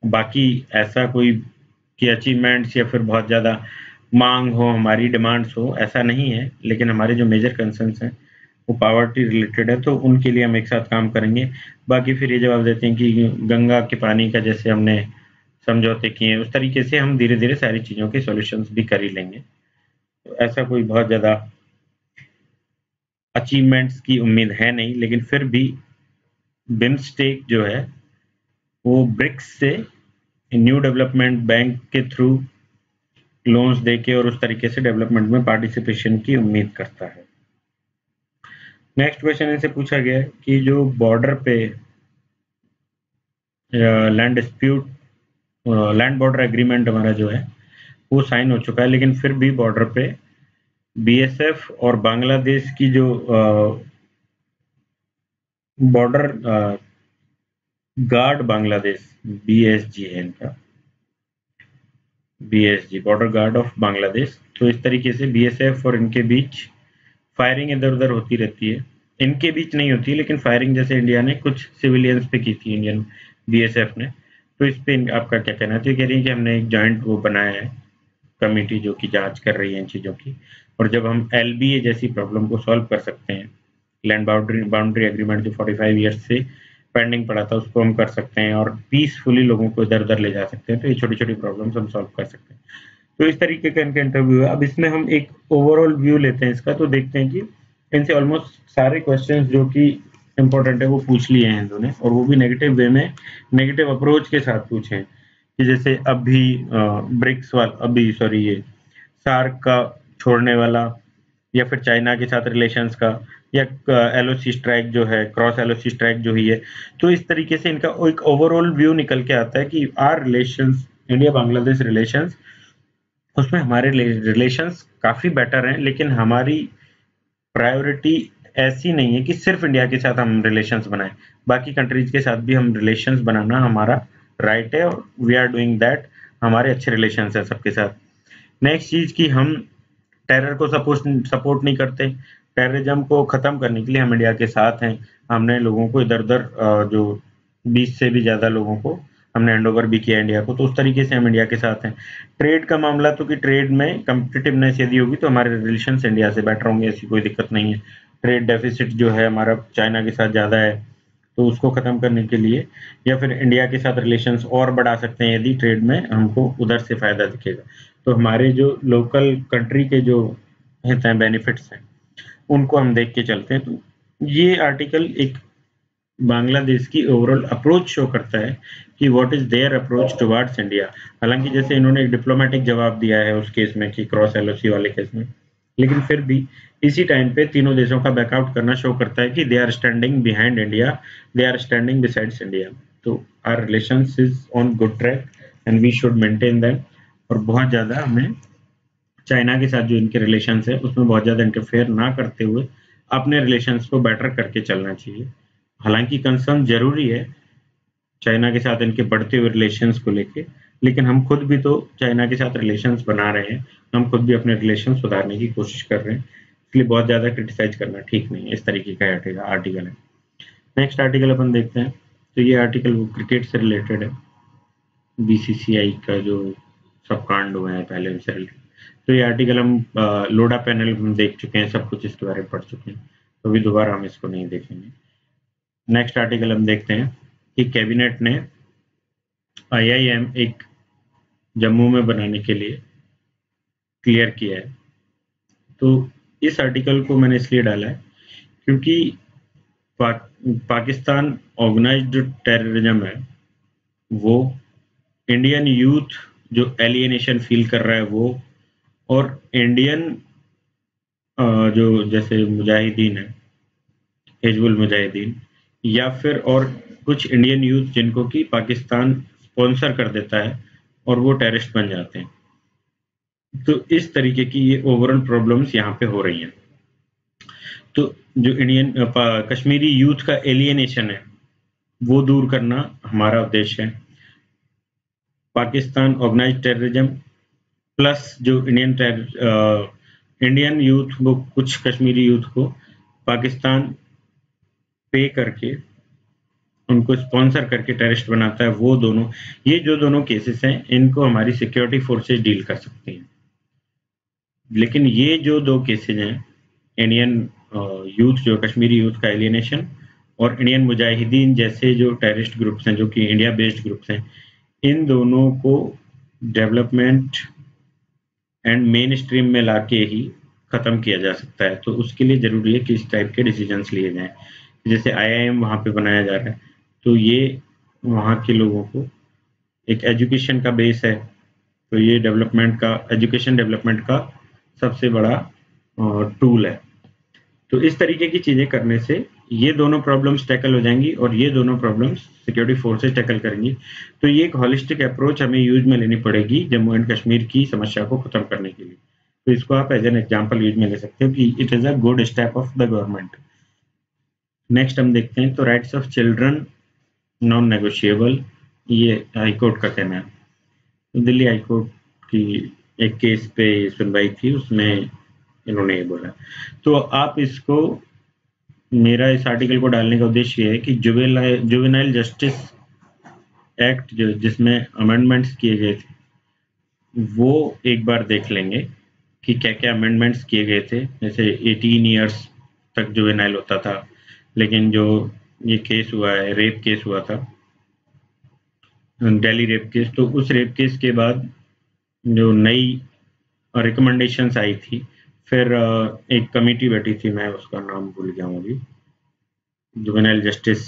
बाकी ऐसा कोई कि अचीवमेंट्स या फिर बहुत ज़्यादा मांग हो, हमारी डिमांड्स हो, ऐसा नहीं है, लेकिन हमारे जो मेजर कंसर्न्स हैं वो पावर्टी रिलेटेड है, तो उनके लिए हम एक साथ काम करेंगे। बाकी फिर ये जवाब देते हैं कि गंगा के पानी का जैसे हमने समझौते किए, उस तरीके से हम धीरे-धीरे सारी चीज़ों के सॉल्यूशंस भी कर ही लेंगे। तो ऐसा कोई बहुत ज़्यादा अचीवमेंट्स की उम्मीद है नहीं, लेकिन फिर भी बिम्स्टेक जो है, वो ब्रिक्स से न्यू डेवलपमेंट बैंक के थ्रू लोन्स देके और उस तरीके से डेवलपमेंट में पार्टिसिपेशन की उम्मीद करता है। नेक्स्ट क्वेश्चन इनसे पूछा गया है कि जो बॉर्डर पे land dispute land border agreement हमारा जो है वो साइन हो चुका है, लेकिन फिर भी बॉर्डर पे बीएसएफ और बांग्लादेश की जो बॉर्डर गार्ड बांग्लादेश, बीएसजी है इनका, BSG border guard of Bangladesh. तो इस तरीके से बीएसएफ और इनके बीच फायरिंग इधर-उधर होती रहती है। इनके बीच नहीं होती, लेकिन फायरिंग जैसे इंडिया ने कुछ सिविलियंस पे की थी, इंडियन बीएसएफ ने। तो इस पे आपका क्या कहना है? तो ये कह रही है कि हमने एक जॉइंट वो बनाया है, कमिटी जो कि जांच कर रही है इन चीज़ों की, और जब हम एलबीए जैसी प्रॉब्लम को सॉल्व कर सकते हैं, लैंड बाउंड्री एग्रीमेंट जो 45 ईयर्स से पेंडिंग पड़ा था, उसको हम कर सकते हैं और पीसफुली लोगों को इधर-उधर ले जा सकते हैं, तो ये छोटी-छोटी प्रॉब्लम्स हम सॉल्व कर सकते हैं। तो इस तरीके का इनका इंटरव्यू है। अब इसमें हम एक ओवरऑल व्यू लेते हैं इसका, तो देखते हैं कि इनसे ऑलमोस्ट सारे क्वेश्चंस जो कि इम्पोर्टेंट है वो पूछ लिए हैं इन्होंने, और वो भी नेगेटिव वे में, नेगेटिव अप्रोच के साथ पूछे हैं कि जैसे अभी ब्रिक्स वाला, अभी सॉरी ये सार्क का छोड़ने वाला, या फिर चाइना के साथ रिलेशंस का, या एलओसी स्ट्राइक जो है, क्रॉस एलओसी स्ट्राइक जो हुई है। तो इस तरीके से इनका एक ओवरऑल व्यू निकल के आता है कि our relations, India Bangladesh relations, उसमें हमारे रिलेशंस काफ़ी बेटर हैं, लेकिन हमारी प्रायोरिटी ऐसी नहीं है कि सिर्फ इंडिया के साथ हम रिलेशंस बनाएं, बाकी कंट्रीज के साथ भी हम रिलेशंस बनाना हमारा राइट है, और वी आर डूइंग दैट। हमारे अच्छे रिलेशंस है सबके साथ। नेक्स्ट चीज़ कि हम टेरर को सपोर्ट नहीं करते। टेररिज्म को ख़त्म करने के लिए हम इंडिया के साथ हैं। हमने लोगों को इधर-उधर जो 20 से भी ज़्यादा लोगों को हमने हैंडओवर भी किया इंडिया को, तो उस तरीके से हम इंडिया के साथ हैं। ट्रेड का मामला तो कि ट्रेड में कॉम्पिटिटिवनेस यदि होगी तो हमारे रिलेशंस इंडिया से बेटर होंगे, ऐसी कोई दिक्कत नहीं है। ट्रेड डेफिसिट जो है हमारा चाइना के साथ ज़्यादा है, तो उसको ख़त्म करने के लिए या फिर इंडिया के साथ रिलेशंस और बढ़ा सकते हैं यदि ट्रेड में हमको उधर से फ़ायदा दिखेगा। तो हमारे जो लोकल कंट्री के जो हित हैं, बेनिफिट्स हैं, उनको हम देख के चलते हैं। तो ये आर्टिकल एक बांग्लादेश की ओवरऑल अप्रोच शो करता है कि what is there approach towards India. हालांकि जैसे इन्होंने एक डिप्लोमेटिक जवाब दिया है उस केस में कि क्रॉस एलओसी वाले केस में, लेकिन फिर भी इसी टाइम पे तीनों देशों का बैकआउट करना शो करता है कि they are standing behind India, they are standing besides India. तो our relations is on good track and we should maintain them. और बहुत ज़्यादा हमें चाइना के साथ जो इनके रिलेशंस है उसमें बहुत ज़्यादा इंटरफेयर ना करते हुए अपने रिलेशंस को बेटर करके चलना चाहिए। हालांकि कंसर्न जरूरी है चाइना के साथ इनके बढ़ते हुए रिलेशंस को लेके, लेकिन हम खुद भी तो चाइना के साथ रिलेशंस बना रहे हैं, हम खुद भी अपने रिलेशन सुधारने की कोशिश कर रहे हैं, इसलिए बहुत ज़्यादा क्रिटिसाइज करना ठीक नहीं है। इस तरीके का आर्टिकल है। नेक्स्ट आर्टिकल अपन देखते हैं। तो ये आर्टिकल वो क्रिकेट से रिलेटेड है, बीसीसीआई का जो सब कांड हुए हैं पहले उनसे रिलेटेड। तो ये आर्टिकल हम लोडा पैनल में देख चुके हैं, सब कुछ इसके बारे में पढ़ चुके हैं, तो अभी दोबारा हम इसको नहीं देखेंगे। नेक्स्ट आर्टिकल हम देखते हैं कि कैबिनेट ने आईआईएम एक जम्मू में बनाने के लिए क्लियर किया है। तो इस आर्टिकल को मैंने इसलिए डाला है क्योंकि पाकिस्तान ऑर्गेनाइज्ड टेररिज्म है, वो इंडियन यूथ जो एलियनेशन फील कर रहा है वो, और इंडियन जो जैसे मुजाहिदीन है, हिजबुल मुजाहिदीन, या फिर और कुछ इंडियन यूथ जिनको कि पाकिस्तान स्पॉन्सर कर देता है और वो टेररिस्ट बन जाते हैं। तो इस तरीके की ये ओवरऑल प्रॉब्लम्स यहाँ पे हो रही हैं। तो जो इंडियन कश्मीरी यूथ का एलियनेशन है वो दूर करना हमारा उद्देश्य है। पाकिस्तान ऑर्गेनाइज्ड टेररिज्म प्लस जो इंडियन यूथ, वो कुछ कश्मीरी यूथ को पाकिस्तान पे करके उनको स्पॉन्सर करके टेररिस्ट बनाता है, वो दोनों, ये जो दोनों केसेस हैं इनको हमारी सिक्योरिटी फोर्सेस डील कर सकती हैं। लेकिन ये जो दो केसेज हैं, इंडियन यूथ जो कश्मीरी यूथ का एलियनेशन और इंडियन मुजाहिदीन जैसे जो टेररिस्ट ग्रुप्स हैं जो कि इंडिया बेस्ड ग्रुप्स हैं, इन दोनों को डेवलपमेंट एंड मेन स्ट्रीम में लाके ही खत्म किया जा सकता है। तो उसके लिए जरूरी है कि इस टाइप के डिसीजंस लिए जाएं। जैसे आईआईएम वहाँ पे बनाया जा रहा है, तो ये वहाँ के लोगों को एक एजुकेशन का बेस है, तो ये डेवलपमेंट का एजुकेशन डेवलपमेंट का सबसे बड़ा टूल है। तो इस तरीके की चीजें करने से ये दोनों प्रॉब्लम्स टैकल हो जाएंगी और ये दोनों प्रॉब्लम्स सिक्योरिटी फोर्सेस टैकल करेंगी। तो ये एक होलिस्टिक अप्रोच हमें यूज में लेनी पड़ेगी जम्मू एंड कश्मीर की समस्या को खत्म करने के लिए। तो इसको आप एज एन एग्जाम्पल यूज में ले सकते हो कि it is a good step of the government. Next हम देखते हैं, तो rights of children non negotiable, ये हाईकोर्ट का कहना है। तो दिल्ली हाईकोर्ट की एक केस पे सुनवाई थी, उसमें इन्होंने ये बोला। तो आप इसको, मेरा इस आर्टिकल को डालने का उद्देश्य ये है कि जुवेनाइल जस्टिस एक्ट जो जिसमें अमेंडमेंट्स किए गए थे, वो एक बार देख लेंगे कि क्या क्या अमेंडमेंट्स किए गए थे। जैसे 18 ईयर्स तक जुवेनाइल होता था, लेकिन जो ये केस हुआ है, रेप केस हुआ था, दिल्ली रेप केस, तो उस रेप केस के बाद जो नई रिकमेंडेशंस आई थी, फिर एक कमेटी बैठी थी, मैं उसका नाम भूल गया हूँ अभी, जुवेनाइल जस्टिस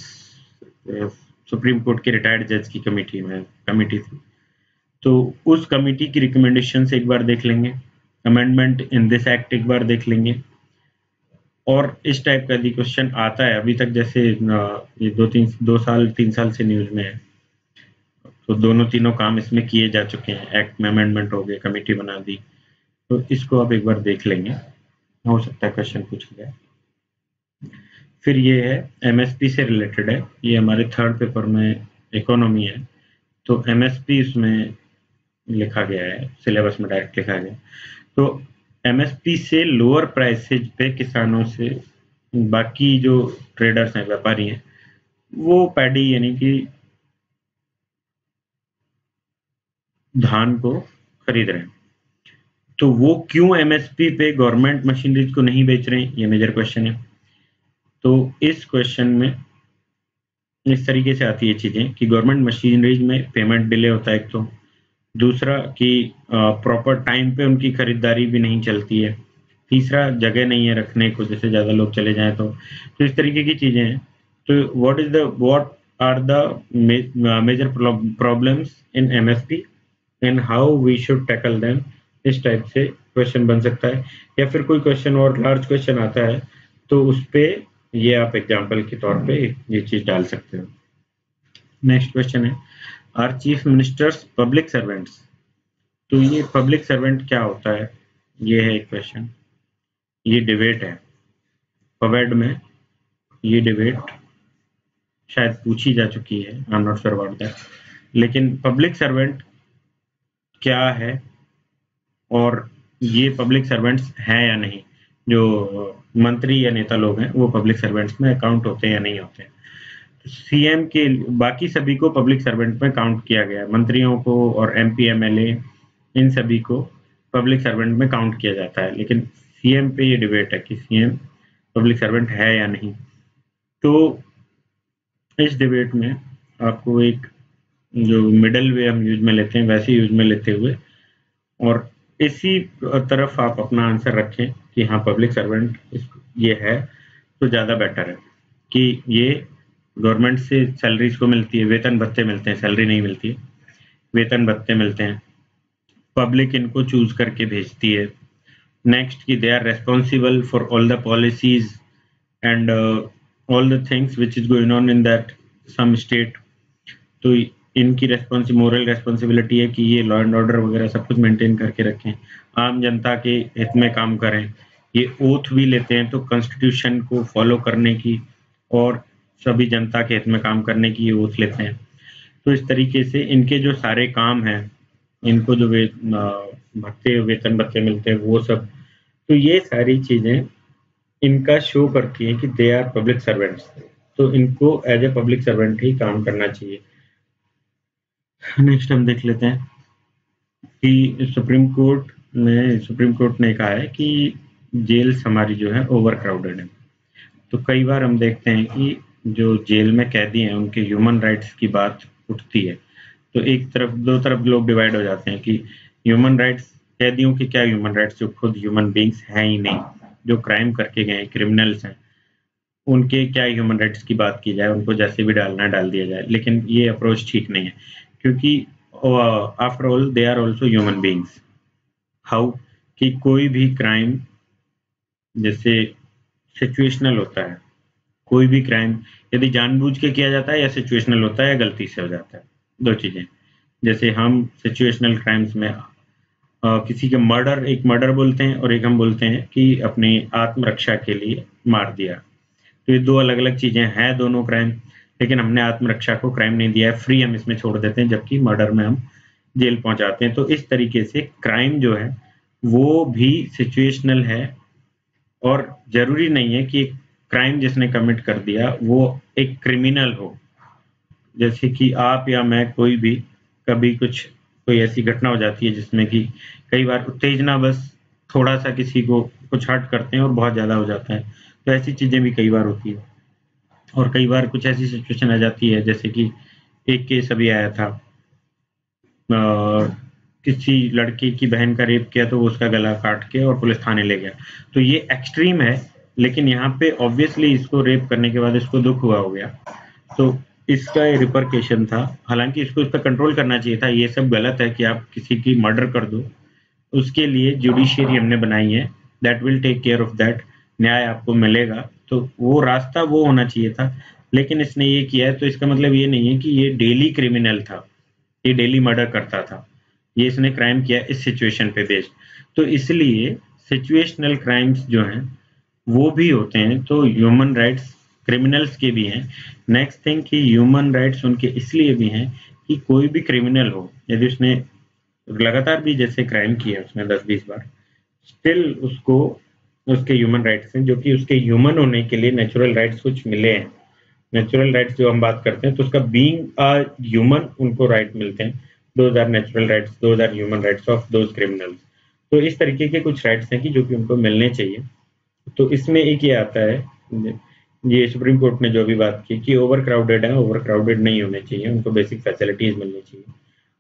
सुप्रीम कोर्ट के रिटायर्ड जज की कमेटी थी। तो उस कमेटी की रिकमेंडेशन से एक बार देख लेंगे, अमेंडमेंट इन दिस एक्ट एक बार देख लेंगे। और इस टाइप का यदि क्वेश्चन आता है, अभी तक जैसे ये 2-3 साल से न्यूज में है, तो दोनों तीनों काम इसमें किए जा चुके हैं, एक्ट में अमेंडमेंट हो गए, कमेटी बना दी, तो इसको आप एक बार देख लेंगे, हो सकता है क्वेश्चन पूछ लिया। फिर ये है एमएसपी से रिलेटेड है, ये हमारे थर्ड पेपर में इकोनॉमी है, तो एमएसपी इसमें लिखा गया है, सिलेबस में डायरेक्ट लिखा गया। तो एमएसपी से लोअर प्राइसेज पे किसानों से बाकी जो ट्रेडर्स हैं, व्यापारी हैं, वो पैडी यानी कि धान को खरीद रहे हैं। तो वो क्यों एमएसपी पे गवर्नमेंट मशीनरीज को नहीं बेच रहे हैं, ये मेजर क्वेश्चन है। तो इस क्वेश्चन में इस तरीके से आती है चीजें कि गवर्नमेंट मशीनरीज में पेमेंट डिले होता है एक, तो दूसरा कि प्रॉपर टाइम पे उनकी खरीदारी भी नहीं चलती है, तीसरा जगह नहीं है रखने को, जैसे ज्यादा लोग चले जाएं तो इस तरीके की चीजें हैं। तो what are the major problems in MSP and how we should tackle them, इस टाइप से क्वेश्चन बन सकता है। या फिर कोई क्वेश्चन और लार्ज क्वेश्चन आता है, तो उस पे ये आप एग्जाम्पल के तौर पे ये चीज डाल सकते हो। नेक्स्ट क्वेश्चन है, are chief ministers public servants. तो ये पब्लिक सर्वेंट क्या होता है, ये है एक क्वेश्चन, ये डिबेट है पवेड में, ये डिबेट शायद पूछी जा चुकी है, I am not sure about that. लेकिन पब्लिक सर्वेंट क्या है और ये पब्लिक सर्वेंट्स हैं या नहीं, जो मंत्री या नेता लोग हैं वो पब्लिक सर्वेंट्स में अकाउंट होते हैं या नहीं होते हैं। सीएम के बाकी सभी को पब्लिक सर्वेंट में काउंट किया गया है, मंत्रियों को और एमपी एमएलए इन सभी को पब्लिक सर्वेंट में काउंट किया जाता है। लेकिन सीएम पे ये डिबेट है कि सीएम पब्लिक सर्वेंट है या नहीं। तो इस डिबेट में आपको एक जो मिडल वे हम यूज में लेते हैं वैसे यूज में लेते हुए और इसी तरफ आप अपना आंसर रखें कि हाँ पब्लिक सर्वेंट ये है, तो ज़्यादा बेटर है कि ये गवर्नमेंट से सैलरीज को मिलती है, वेतन भत्ते मिलते हैं, सैलरी नहीं मिलती है, वेतन भत्ते मिलते हैं, पब्लिक इनको चूज करके भेजती है। नेक्स्ट कि they are responsible for all the policies and all the things which is going on in that same state. तो इनकी मोरल रेस्पॉन्सिबिलिटी है कि ये लॉ एंड ऑर्डर वगैरह सब कुछ मेंटेन करके रखें, आम जनता के हित में काम करें। ये ओथ भी लेते हैं तो कॉन्स्टिट्यूशन को फॉलो करने की और सभी जनता के हित में काम करने की ये ओथ लेते हैं। तो इस तरीके से इनके जो सारे काम हैं, इनको जो वेतन भत्ते मिलते हैं वो सब, तो ये सारी चीजें इनका शो करती हैं कि दे आर पब्लिक सर्वेंट्स, तो इनको एज ए पब्लिक सर्वेंट ही काम करना चाहिए। नेक्स्ट हम देख लेते हैं कि सुप्रीम कोर्ट ने कहा है कि जेल्स हमारी जो है ओवर क्राउडेड है। तो कई बार हम देखते हैं कि जो जेल में कैदी हैं उनके ह्यूमन राइट्स की बात उठती है, तो एक तरफ दो तरफ लोग डिवाइड हो जाते हैं कि ह्यूमन राइट्स, कैदियों के क्या ह्यूमन राइट्स जो खुद ह्यूमन बींग्स हैं ही नहीं, जो क्राइम करके गए क्रिमिनल्स हैं, उनके क्या ह्यूमन राइट्स की बात की जाए, उनको जैसे भी डालना है डाल दिया जाए। लेकिन ये अप्रोच ठीक नहीं है, क्योंकि after all they are also human beings. How कि कोई भी क्राइम जैसे सिचुएशनल होता है, कोई भी क्राइम यदि जानबूझ के किया जाता है या सिचुएशनल होता है या गलती से हो जाता है, दो चीजें। जैसे हम सिचुएशनल क्राइम्स में किसी के मर्डर, एक मर्डर बोलते हैं और एक हम बोलते हैं कि अपनी आत्मरक्षा के लिए मार दिया। तो ये दो अलग अलग चीजें हैं, दोनों क्राइम, लेकिन हमने आत्मरक्षा को क्राइम नहीं दिया है, फ्री हम इसमें छोड़ देते हैं, जबकि मर्डर में हम जेल पहुंचाते हैं। तो इस तरीके से क्राइम जो है वो भी सिचुएशनल है, और जरूरी नहीं है कि क्राइम जिसने कमिट कर दिया वो एक क्रिमिनल हो। जैसे कि आप या मैं, कोई भी कभी कोई ऐसी घटना हो जाती है जिसमें कि कई बार उत्तेजना बस थोड़ा सा किसी को कुछ हर्ट करते हैं और बहुत ज्यादा हो जाता है, तो ऐसी चीजें भी कई बार होती है। और कई बार कुछ ऐसी सिचुएशन आ जाती है, जैसे कि एक केस अभी आया था, किसी लड़की की बहन का रेप किया तो वो उसका गला काट के और पुलिस थाने ले गया। तो ये एक्सट्रीम है, लेकिन यहाँ पे ऑब्वियसली इसको रेप करने के बाद इसको दुख हुआ हो गया, तो इसका रिपरकेशन था। हालांकि इसको इस पर कंट्रोल करना चाहिए था, ये सब गलत है कि आप किसी की मर्डर कर दो। उसके लिए जुडिशियरी हमने बनाई है, that will take care of that, न्याय आपको मिलेगा। तो वो रास्ता वो होना चाहिए था, लेकिन इसने ये किया है, तो इसका मतलब ये नहीं है कि ये डेली क्रिमिनल था, ये डेली मर्डर करता था, ये इसने क्राइम किया इस सिचुएशन पे बेस्ड। तो इसलिए सिचुएशनल क्राइम्स जो हैं वो भी होते हैं, तो ह्यूमन राइट्स क्रिमिनल्स के भी हैं। नेक्स्ट थिंग कि ह्यूमन राइट्स उनके इसलिए भी हैं कि कोई भी क्रिमिनल हो, यदि उसने लगातार भी जैसे क्राइम किया उसने 10-20 बार, स्टिल उसको उसके ह्यूमन राइट्स हैं, जो कि उसके ह्यूमन होने के लिए नेचुरल राइट्स कुछ मिले हैं। नेचुरल राइट्स जो हम बात करते हैं, तो उसका बीइंग अ ह्यूमन उनको राइट मिलते हैं। Those are natural rights, those are human rights of those criminals. तो इस तरीके के कुछ राइट्स हैं कि जो कि उनको मिलने चाहिए। तो इसमें एक ये आता है, ये सुप्रीम कोर्ट ने जो भी बात की कि ओवर क्राउडेड है, ओवर क्राउडेड नहीं होने चाहिए, उनको बेसिक फैसिलिटीज मिलनी चाहिए।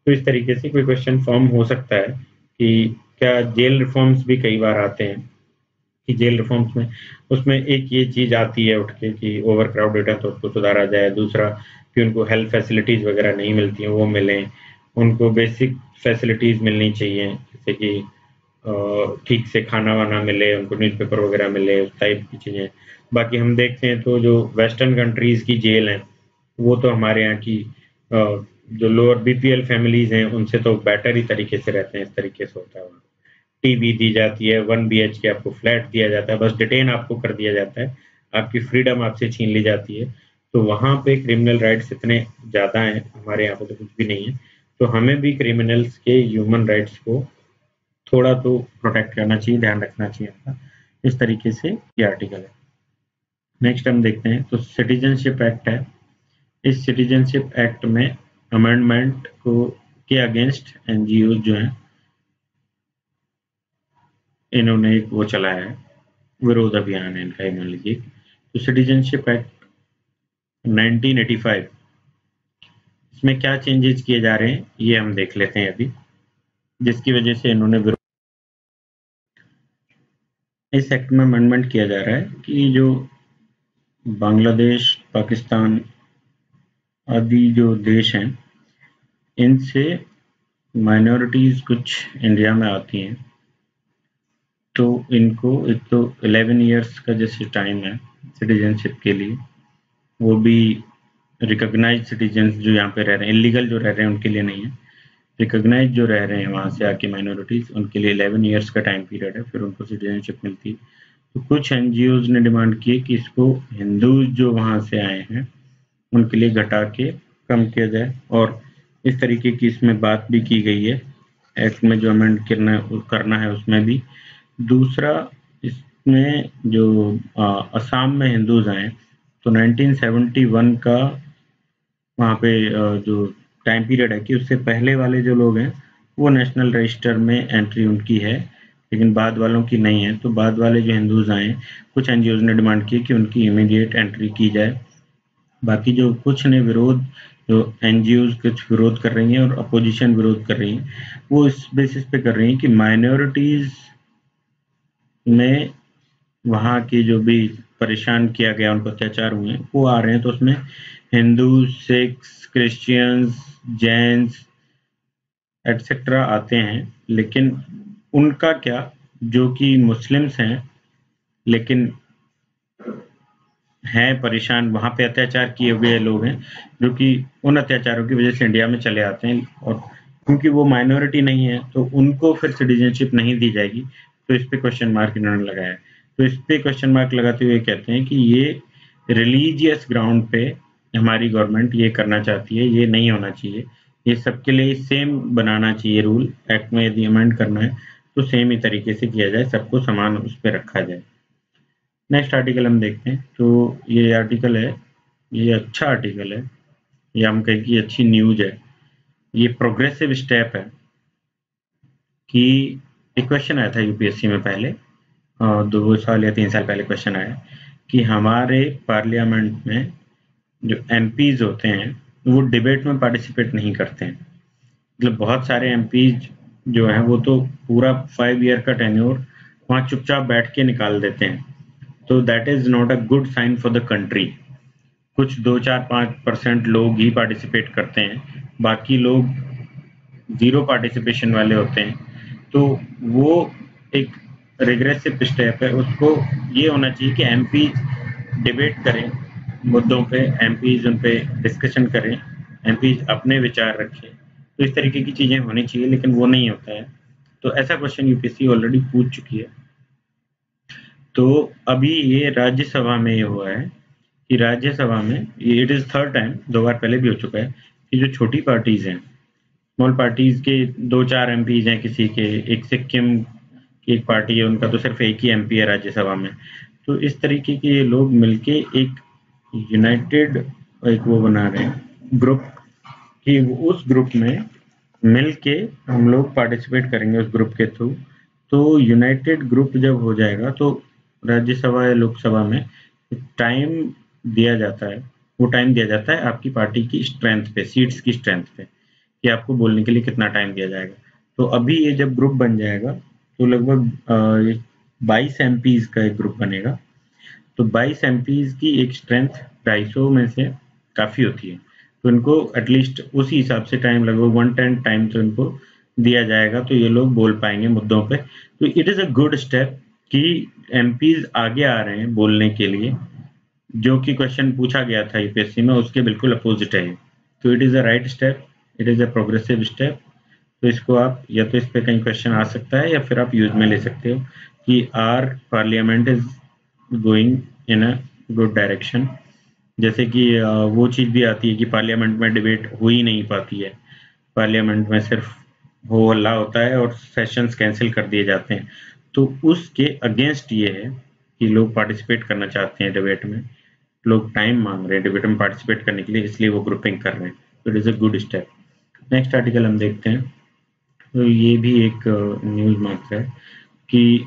तो इस तरीके से कोई क्वेश्चन फॉर्म हो सकता है कि क्या जेल रिफॉर्म्स भी कई बार आते हैं, कि जेल रिफॉर्म्स में उसमें एक ये चीज आती है उठ के कि ओवर क्राउडेड है तो उसको सुधारा जाए। दूसरा कि उनको हेल्थ फैसिलिटीज वगैरह नहीं मिलती हैं, वो मिले, उनको बेसिक फैसिलिटीज मिलनी चाहिए, जैसे कि ठीक से खाना वाना मिले, उनको न्यूज़पेपर वगैरह मिले, उस टाइप की चीजें। बाकी हम देखते हैं तो जो वेस्टर्न कंट्रीज की जेल हैं, वो तो हमारे यहाँ की जो लोअर बीपीएल फैमिलीज हैं उनसे तो बेटर ही तरीके से रहते हैं, इस तरीके से होता है। टीवी दी जाती है, 1 BHK आपको फ्लैट दिया जाता है, बस डिटेन आपको कर दिया जाता है, आपकी फ्रीडम आपसे छीन ली जाती है। तो वहां पे क्रिमिनल राइट्स इतने ज्यादा हैं, हमारे यहाँ पे तो कुछ भी नहीं है। तो हमें भी क्रिमिनल्स के ह्यूमन राइट्स को थोड़ा तो प्रोटेक्ट करना चाहिए, ध्यान रखना चाहिए अपना। इस तरीके से ये आर्टिकल है। नेक्स्ट हम देखते हैं, तो सिटीजनशिप एक्ट है। इस सिटीजनशिप एक्ट में अमेंडमेंट को के अगेंस्ट एनजीओ जो हैं, इन्होंने एक वो चलाया है, विरोध अभियान है इनका, ये मान लीजिए। तो सिटीजनशिप एक्ट 1985, इसमें क्या चेंजेस किए जा रहे हैं ये हम देख लेते हैं अभी, जिसकी वजह से इन्होंने विरोध। इस एक्ट में अमेंडमेंट किया जा रहा है कि जो बांग्लादेश, पाकिस्तान आदि जो देश हैं, इनसे माइनॉरिटीज कुछ इंडिया में आती हैं, तो इनको एक तो 11 इयर्स का जैसे टाइम है सिटीजनशिप के लिए, वो भी रिकॉग्नाइज सिटीजन जो यहाँ पे रह रहे हैं, इलीगल जो रह रहे हैं उनके लिए नहीं है, रिकॉग्नाइज जो रह रहे हैं वहाँ से आके माइनॉरिटीज, उनके लिए 11 इयर्स का टाइम पीरियड है, फिर उनको सिटीजनशिप मिलती है। तो कुछ एनजीओज ने डिमांड की कि इसको हिंदूज जो वहाँ से आए हैं उनके लिए घटा के कम किया जाए, और इस तरीके की इसमें बात भी की गई है एक्ट में, जो अमेंड करना है उसमें भी। दूसरा, इसमें जो असम में हिंदूज आए, तो 1971 का वहाँ पे जो टाइम पीरियड है कि उससे पहले वाले जो लोग हैं वो नेशनल रजिस्टर में एंट्री उनकी है, लेकिन बाद वालों की नहीं है। तो बाद वाले जो हिंदूज आए, कुछ एनजीओज ने डिमांड की कि उनकी इमीडिएट एंट्री की जाए। बाकी जो कुछ ने विरोध, जो एनजीओज कुछ विरोध कर रही हैं और अपोजिशन विरोध कर रही है, वो इस बेसिस पे कर रही हैं कि माइनॉरिटीज में वहाँ की जो भी परेशान किया गया, उनको अत्याचार हुए हैं, वो आ रहे हैं। तो उसमें Hindu, Sikhs, Christians, Jains etcetera आते हैं। लेकिन उनका क्या, जो कि मुस्लिम्स हैं लेकिन हैं परेशान, वहाँ पे अत्याचार किए हुए लोग हैं, जो कि उन अत्याचारों की वजह से इंडिया में चले आते हैं, और क्योंकि वो माइनॉरिटी नहीं है तो उनको फिर सिटीजनशिप नहीं दी जाएगी। तो इस पे क्वेश्चन मार्क इन्होंने लगाया है। तो इस पे क्वेश्चन मार्क लगाते हुए कहते हैं कि ये रिलीजियस ग्राउंड पे हमारी गवर्नमेंट ये करना चाहती है, ये नहीं होना चाहिए। ये सबके लिए सेम बनाना चाहिए रूल। एक्ट में यदि अमेंड करना है तो सेम ही तरीके से किया जाए, सबको समान उस पर रखा जाए। नेक्स्ट आर्टिकल हम देखते हैं। तो ये आर्टिकल है, ये अच्छा आर्टिकल है, ये हम कहें कि अच्छी न्यूज है। ये प्रोग्रेसिव स्टेप है कि एक क्वेश्चन आया था यूपीएससी में पहले, 2 साल या 3 साल पहले क्वेश्चन आया कि हमारे पार्लियामेंट में जो एमपीज होते हैं वो डिबेट में पार्टिसिपेट नहीं करते हैं। मतलब बहुत सारे एमपीज जो हैं वो तो पूरा 5 ईयर का टेन्योर वहाँ चुपचाप बैठ के निकाल देते हैं। तो that is not a good sign for the country. कुछ 2, 4, 5% लोग ही पार्टिसिपेट करते हैं, बाकी लोग जीरो पार्टिसिपेशन वाले होते हैं। तो वो एक रिग्रेसिव स्टेप है। उसको ये होना चाहिए कि एमपी डिबेट करें मुद्दों पे, एमपीज उन पे डिस्कशन करें, एमपीज अपने विचार रखें। तो इस तरीके की चीजें होनी चाहिए, लेकिन वो नहीं होता है। तो ऐसा क्वेश्चन यूपीएससी ऑलरेडी पूछ चुकी है। तो अभी ये राज्यसभा में ये हुआ है कि राज्यसभा में इट इज थर्ड टाइम, 2 बार पहले भी हो चुका है कि जो छोटी पार्टीज हैं, स्मॉल पार्टीज के 2, 4 एमपीज हैं किसी के, एक सिक्किम की एक पार्टी है, उनका तो सिर्फ एक ही एमपी है राज्यसभा में। तो इस तरीके के ये लोग मिलके एक यूनाइटेड एक वो बना रहे हैं ग्रुप, कि उस ग्रुप में मिलके हम लोग पार्टिसिपेट करेंगे उस ग्रुप के थ्रू। तो यूनाइटेड ग्रुप जब हो जाएगा तो राज्यसभा या लोकसभा में टाइम दिया जाता है। वो टाइम दिया जाता है आपकी पार्टी की स्ट्रेंथ पे, सीट्स की स्ट्रेंथ पे, कि आपको बोलने के लिए कितना टाइम दिया जाएगा। तो अभी ये जब ग्रुप बन जाएगा तो लगभग 22 एमपीज का एक ग्रुप बनेगा। तो 22 एमपीज की एक स्ट्रेंथ 250 में से काफ़ी होती है। तो इनको एटलीस्ट उसी हिसाब से टाइम, लगभग 110 टाइम तो इनको दिया जाएगा, तो ये लोग बोल पाएंगे मुद्दों पे। तो it is a good step कि एमपीज आगे आ रहे हैं बोलने के लिए। जो कि क्वेश्चन पूछा गया था यूपीएससी में उसके बिल्कुल अपोजिट है। तो it is a right step, it is a progressive step. तो इसको आप या तो इस पे कहीं क्वेश्चन आ सकता है या फिर आप यूज में ले सकते हो कि our parliament is going in a good direction. जैसे कि वो चीज़ भी आती है कि पार्लियामेंट में डिबेट हो ही नहीं पाती है, पार्लियामेंट में सिर्फ हो हल्ला होता है और सेशंस कैंसिल कर दिए जाते हैं। तो उसके अगेंस्ट ये है कि लोग पार्टिसिपेट करना चाहते हैं डिबेट में, लोग टाइम मांग रहे हैं डिबेट में पार्टिसिपेट करने के लिए, इसलिए वो ग्रुपिंग कर रहे हैं। तो it is a good step. Next article हम देखते हैं। तो ये भी एक न्यूज़ मात्र है कि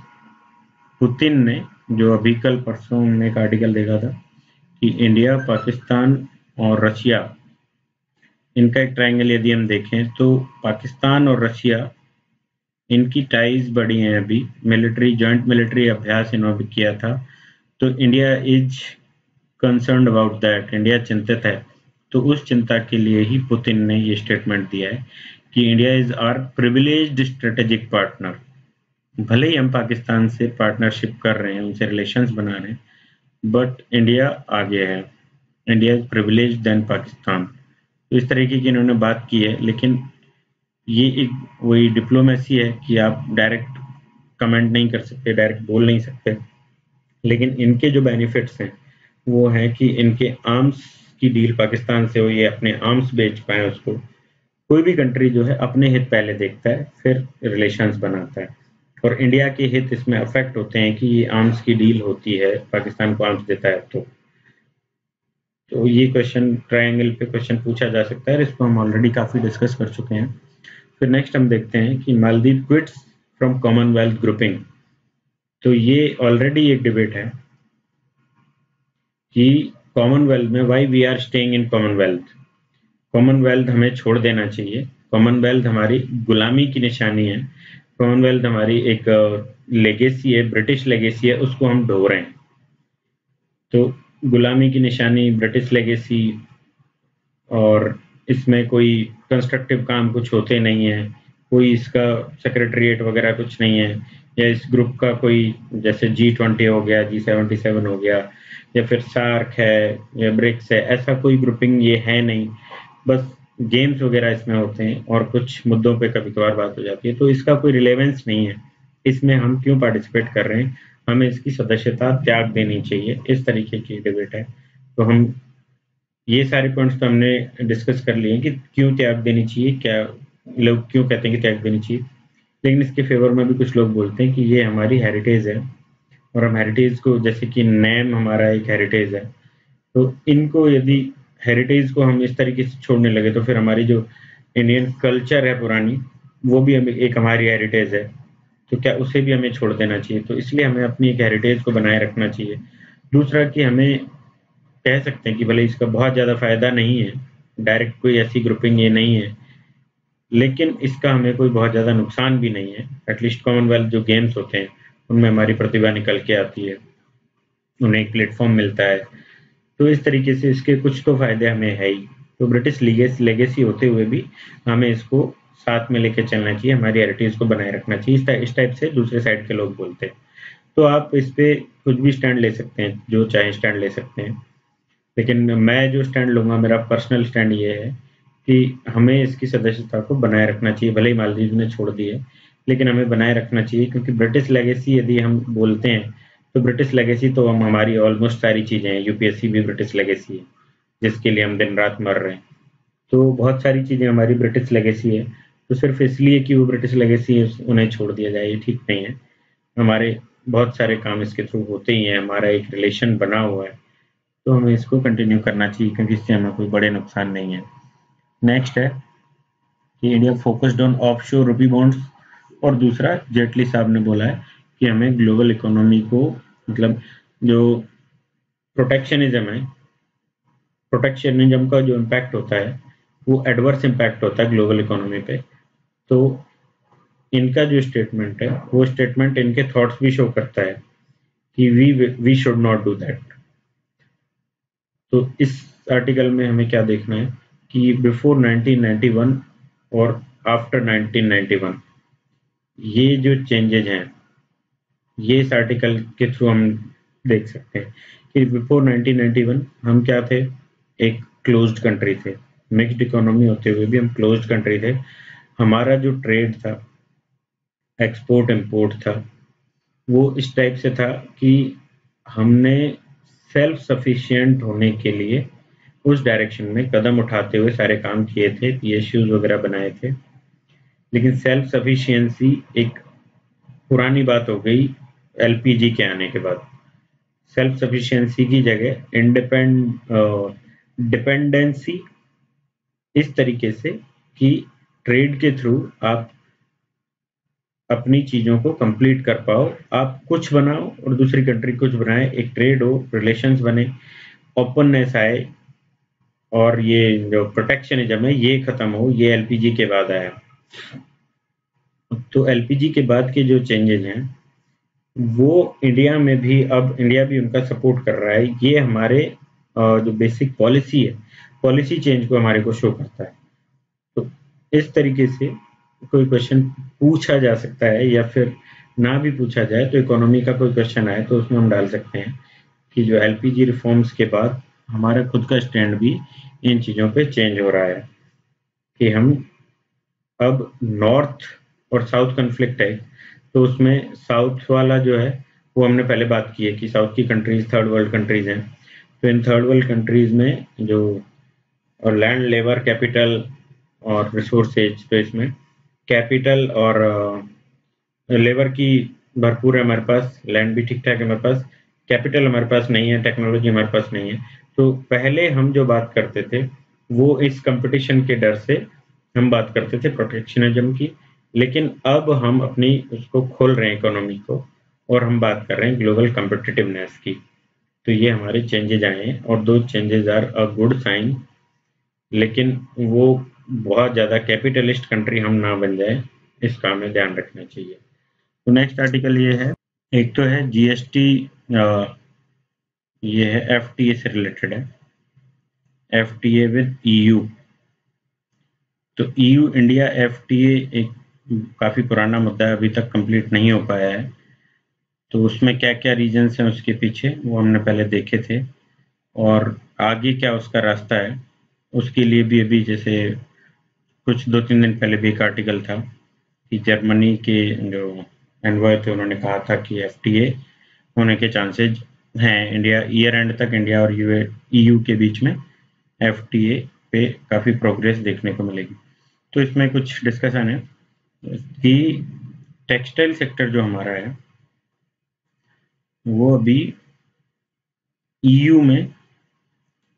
पुतिन ने, जो अभी कल परसों हमने एक आर्टिकल देखा था कि इंडिया, पाकिस्तान और रशिया, इनका एक ट्रायंगल यदि हम देखें तो पाकिस्तान और रशिया, इनकी टाइज बढ़ी हैं अभी। मिलिट्री, जॉइंट मिलिट्री अभ्यास इन्होंने किया था। तो India is concerned about that, India चिंतित है। तो उस चिंता के लिए ही पुतिन ने ये स्टेटमेंट दिया है कि India is our privileged strategic partner. भले ही हम पाकिस्तान से पार्टनरशिप कर रहे हैं, उनसे रिलेशंस बना रहे हैं, बट इंडिया आगे है, India is privilege then Pakistan. तो इस तरीके की इन्होंने बात की है। लेकिन ये एक वही डिप्लोमेसी है कि आप डायरेक्ट कमेंट नहीं कर सकते, डायरेक्ट बोल नहीं सकते। लेकिन इनके जो बेनिफिट्स हैं वो है कि इनके आर्म्स की डील पाकिस्तान से हो, ये अपने आर्म्स बेच पाए उसको। कोई भी कंट्री जो है अपने हित पहले देखता है, फिर रिलेशंस बनाता है। और इंडिया के हित इसमें अफेक्ट होते हैं कि ये आर्म्स की डील होती है, पाकिस्तान को आर्म्स देता है। तो ये क्वेश्चन ट्रायंगल पे क्वेश्चन पूछा जा सकता है, और इसको हम ऑलरेडी काफ़ी डिस्कस कर चुके हैं। फिर नेक्स्ट हम देखते हैं कि Maldives quits from commonwealth grouping. तो ये ऑलरेडी एक डिबेट है कि कॉमनवेल्थ में why we are staying in commonwealth. Commonwealth हमें छोड़ देना चाहिए। कॉमनवेल्थ हमारी गुलामी की निशानी है। कॉमनवेल्थ हमारी एक लेगेसी है, ब्रिटिश लेगेसी है, उसको हम ढो रहे हैं। तो गुलामी की निशानी, ब्रिटिश लेगेसी, और इसमें कोई कंस्ट्रक्टिव काम कुछ होते नहीं है, कोई इसका सेक्रेटरीट वगैरह कुछ नहीं है, या इस ग्रुप का कोई जैसे G20 हो गया, G77 हो गया, या फिर सार्क है या ब्रिक्स है, ऐसा कोई ग्रुपिंग ये है नहीं। बस गेम्स वगैरह इसमें होते हैं और कुछ मुद्दों पे कभी कभार बात हो जाती है, तो इसका कोई रिलेवेंस नहीं है। इसमें हम क्यों पार्टिसिपेट कर रहे हैं, हमें इसकी सदस्यता त्याग देनी चाहिए, इस तरीके की डिबेट है। तो हम ये सारे पॉइंट्स तो हमने डिस्कस कर लिए कि क्यों त्याग देनी चाहिए, क्या लोग क्यों कहते हैं कि त्याग देनी चाहिए। लेकिन इसके फेवर में भी कुछ लोग बोलते हैं कि ये हमारी हेरिटेज है, और हम हेरिटेज को, जैसे कि नेम हमारा एक हेरिटेज है, तो इनको यदि हेरिटेज को हम इस तरीके से छोड़ने लगे तो फिर हमारी जो इंडियन कल्चर है पुरानी, वो भी हमें एक हमारी हेरिटेज है, तो क्या उसे भी हमें छोड़ देना चाहिए? तो इसलिए हमें अपनी एक हेरिटेज को बनाए रखना चाहिए। दूसरा कि हमें कह सकते हैं कि भले इसका बहुत ज़्यादा फ़ायदा नहीं है, डायरेक्ट कोई ऐसी ग्रुपिंग ये नहीं है, लेकिन इसका हमें कोई बहुत ज़्यादा नुकसान भी नहीं है। एटलीस्ट कॉमनवेल्थ जो गेम्स होते हैं, उनमें हमारी प्रतिभा निकल के आती है, उन्हें एक प्लेटफॉर्म मिलता है, तो इस तरीके से इसके कुछ तो फ़ायदे हमें है ही। तो ब्रिटिश लेगेसी होते हुए भी हमें इसको साथ में लेके चलना चाहिए, हमारी हेरिटेज को बनाए रखना चाहिए। इस टाइप से दूसरे साइड के लोग बोलते हैं। तो आप इस पे कुछ भी स्टैंड ले सकते हैं, जो चाहे स्टैंड ले सकते हैं, लेकिन मैं जो स्टैंड लूँगा, मेरा पर्सनल स्टैंड ये है कि हमें इसकी सदस्यता को बनाए रखना चाहिए। भले ही मालदीव ने छोड़ दी है, लेकिन हमें बनाए रखना चाहिए, क्योंकि ब्रिटिश लेगेसी यदि हम बोलते हैं, तो ब्रिटिश लेगेसी तो हम हमारी ऑलमोस्ट सारी चीज़ें हैं। यूपीएससी भी ब्रिटिश लेगेसी है, जिसके लिए हम दिन रात मर रहे हैं। तो बहुत सारी चीज़ें हमारी ब्रिटिश लेगेसी है। तो सिर्फ इसलिए कि वो ब्रिटिश लेगेसी है, उन्हें छोड़ दिया जाए, ये ठीक नहीं है। हमारे बहुत सारे काम इसके थ्रू होते ही हैं, हमारा एक रिलेशन बना हुआ है, तो हमें इसको कंटिन्यू करना चाहिए, क्योंकि इससे हमें कोई बड़े नुकसान नहीं है। नेक्स्ट है कि India focused on offshore rupee bonds, और दूसरा जेटली साहब ने बोला है कि हमें ग्लोबल इकोनॉमी को, मतलब जो प्रोटेक्शनिज्म है, प्रोटेक्शनिज्म का जो इम्पैक्ट होता है, वो एडवर्स इम्पैक्ट होता है ग्लोबल इकोनॉमी पे। तो इनका जो स्टेटमेंट है, वो स्टेटमेंट इनके थॉट्स भी शो करता है कि we should not do that. तो इस आर्टिकल में हमें क्या देखना है कि बिफोर 1991 और आफ्टर 1991 ये जो चेंजेज हैं, ये इस आर्टिकल के थ्रू हम देख सकते हैं कि बिफोर 1991 हम क्या थे, एक क्लोज्ड कंट्री थे। मिक्स्ड इकोनॉमी होते हुए भी हम क्लोज्ड कंट्री थे। हमारा जो ट्रेड था, एक्सपोर्ट इंपोर्ट था, वो इस टाइप से था कि हमने सेल्फ सफिशिएंट होने के लिए उस डायरेक्शन में कदम उठाते हुए सारे काम किए थे, पीएसयूज वगैरह बनाए थे। लेकिन सेल्फ सफिशिएंसी एक पुरानी बात हो गई एलपीजी के आने के बाद। सेल्फ सफिशिएंसी की जगह डिपेंडेंसी, इस तरीके से कि ट्रेड के थ्रू आप अपनी चीज़ों को कंप्लीट कर पाओ, आप कुछ बनाओ और दूसरी कंट्री कुछ बनाए, एक ट्रेड हो, रिलेशंस बने, ओपननेस आए, और ये जो प्रोटेक्शनिज्म है ये खत्म हो। ये एलपीजी के बाद आया। तो एलपीजी के बाद के जो चेंजेज हैं, वो इंडिया में भी, अब इंडिया भी उनका सपोर्ट कर रहा है। ये हमारे जो बेसिक पॉलिसी है, पॉलिसी चेंज को हमारे को शो करता है। तो इस तरीके से कोई क्वेश्चन पूछा जा सकता है, या फिर ना भी पूछा जाए तो इकोनॉमी का कोई क्वेश्चन आए तो उसमें हम डाल सकते हैं कि जो एलपीजी रिफॉर्म्स के बाद हमारा खुद का स्टैंड भी इन चीज़ों पे चेंज हो रहा है, कि हम अब नॉर्थ और साउथ कन्फ्लिक्ट है, तो उसमें साउथ वाला जो है, वो हमने पहले बात की है कि साउथ की कंट्रीज थर्ड वर्ल्ड कंट्रीज हैं। तो इन थर्ड वर्ल्ड कंट्रीज में जो और लैंड, लेबर, कैपिटल और रिसोर्सेज, तो इसमें कैपिटल और लेबर की भरपूर है हमारे पास, लैंड भी ठीक ठाक है हमारे पास, कैपिटल हमारे पास नहीं है, टेक्नोलॉजी हमारे पास नहीं है। तो पहले हम जो बात करते थे, वो इस कंपटीशन के डर से हम बात करते थे प्रोटेक्शनिज्म की, लेकिन अब हम अपनी उसको खोल रहे हैं इकोनॉमी को, और हम बात कर रहे हैं ग्लोबल कॉम्पिटिटिवनेस की। तो ये हमारे चेंजेज आए हैं, और दो changes are a good sign, लेकिन वो बहुत ज़्यादा कैपिटलिस्ट कंट्री हम ना बन जाए, इसका हमें ध्यान रखना चाहिए। तो नेक्स्ट आर्टिकल ये है, एक तो है जीएसटी, ये है एफटीए से रिलेटेड है, एफटीए विद ईयू। तो ईयू इंडिया एफटीए एक काफ़ी पुराना मुद्दा है, अभी तक कंप्लीट नहीं हो पाया है। तो उसमें क्या-क्या रीजंस हैं उसके पीछे, वो हमने पहले देखे थे, और आगे क्या उसका रास्ता है, उसके लिए भी अभी जैसे कुछ 2-3 दिन पहले भी एक आर्टिकल था कि जर्मनी के जो एनवॉय थे उन्होंने कहा था कि एफटीए होने के चांसेज हैं, इंडिया ईयर एंड तक इंडिया और ईयू के बीच में एफटीए पे काफ़ी प्रोग्रेस देखने को मिलेगी। तो इसमें कुछ डिस्कशन है कि टेक्सटाइल सेक्टर जो हमारा है वो अभी ईयू में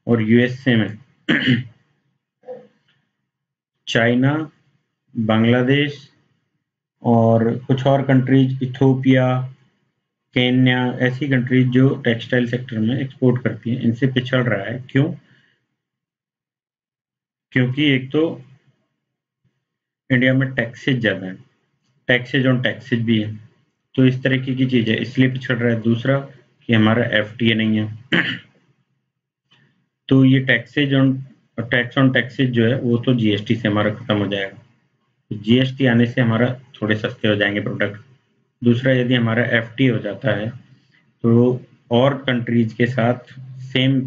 और यूएसए में चाइना, बांग्लादेश और कुछ और कंट्रीज, इथोपिया, केन्या, ऐसी कंट्रीज जो टेक्सटाइल सेक्टर में एक्सपोर्ट करती हैं, इनसे पिछड़ रहा है। क्यों? क्योंकि एक तो इंडिया में टैक्सेज ज़्यादा हैं, टैक्सेज ऑन टैक्सेज भी है, तो इस तरीके की चीज़ है, इसलिए पिछड़ रहा है। दूसरा कि हमारा एफटीए नहीं है तो ये टैक्स ऑन टैक्सेज जो है वो तो जीएसटी से हमारा खत्म हो जाएगा। जीएसटी आने से हमारा थोड़े सस्ते हो जाएंगे प्रोडक्ट। दूसरा, यदि हमारा एफटीए हो जाता है तो और कंट्रीज के साथ सेम,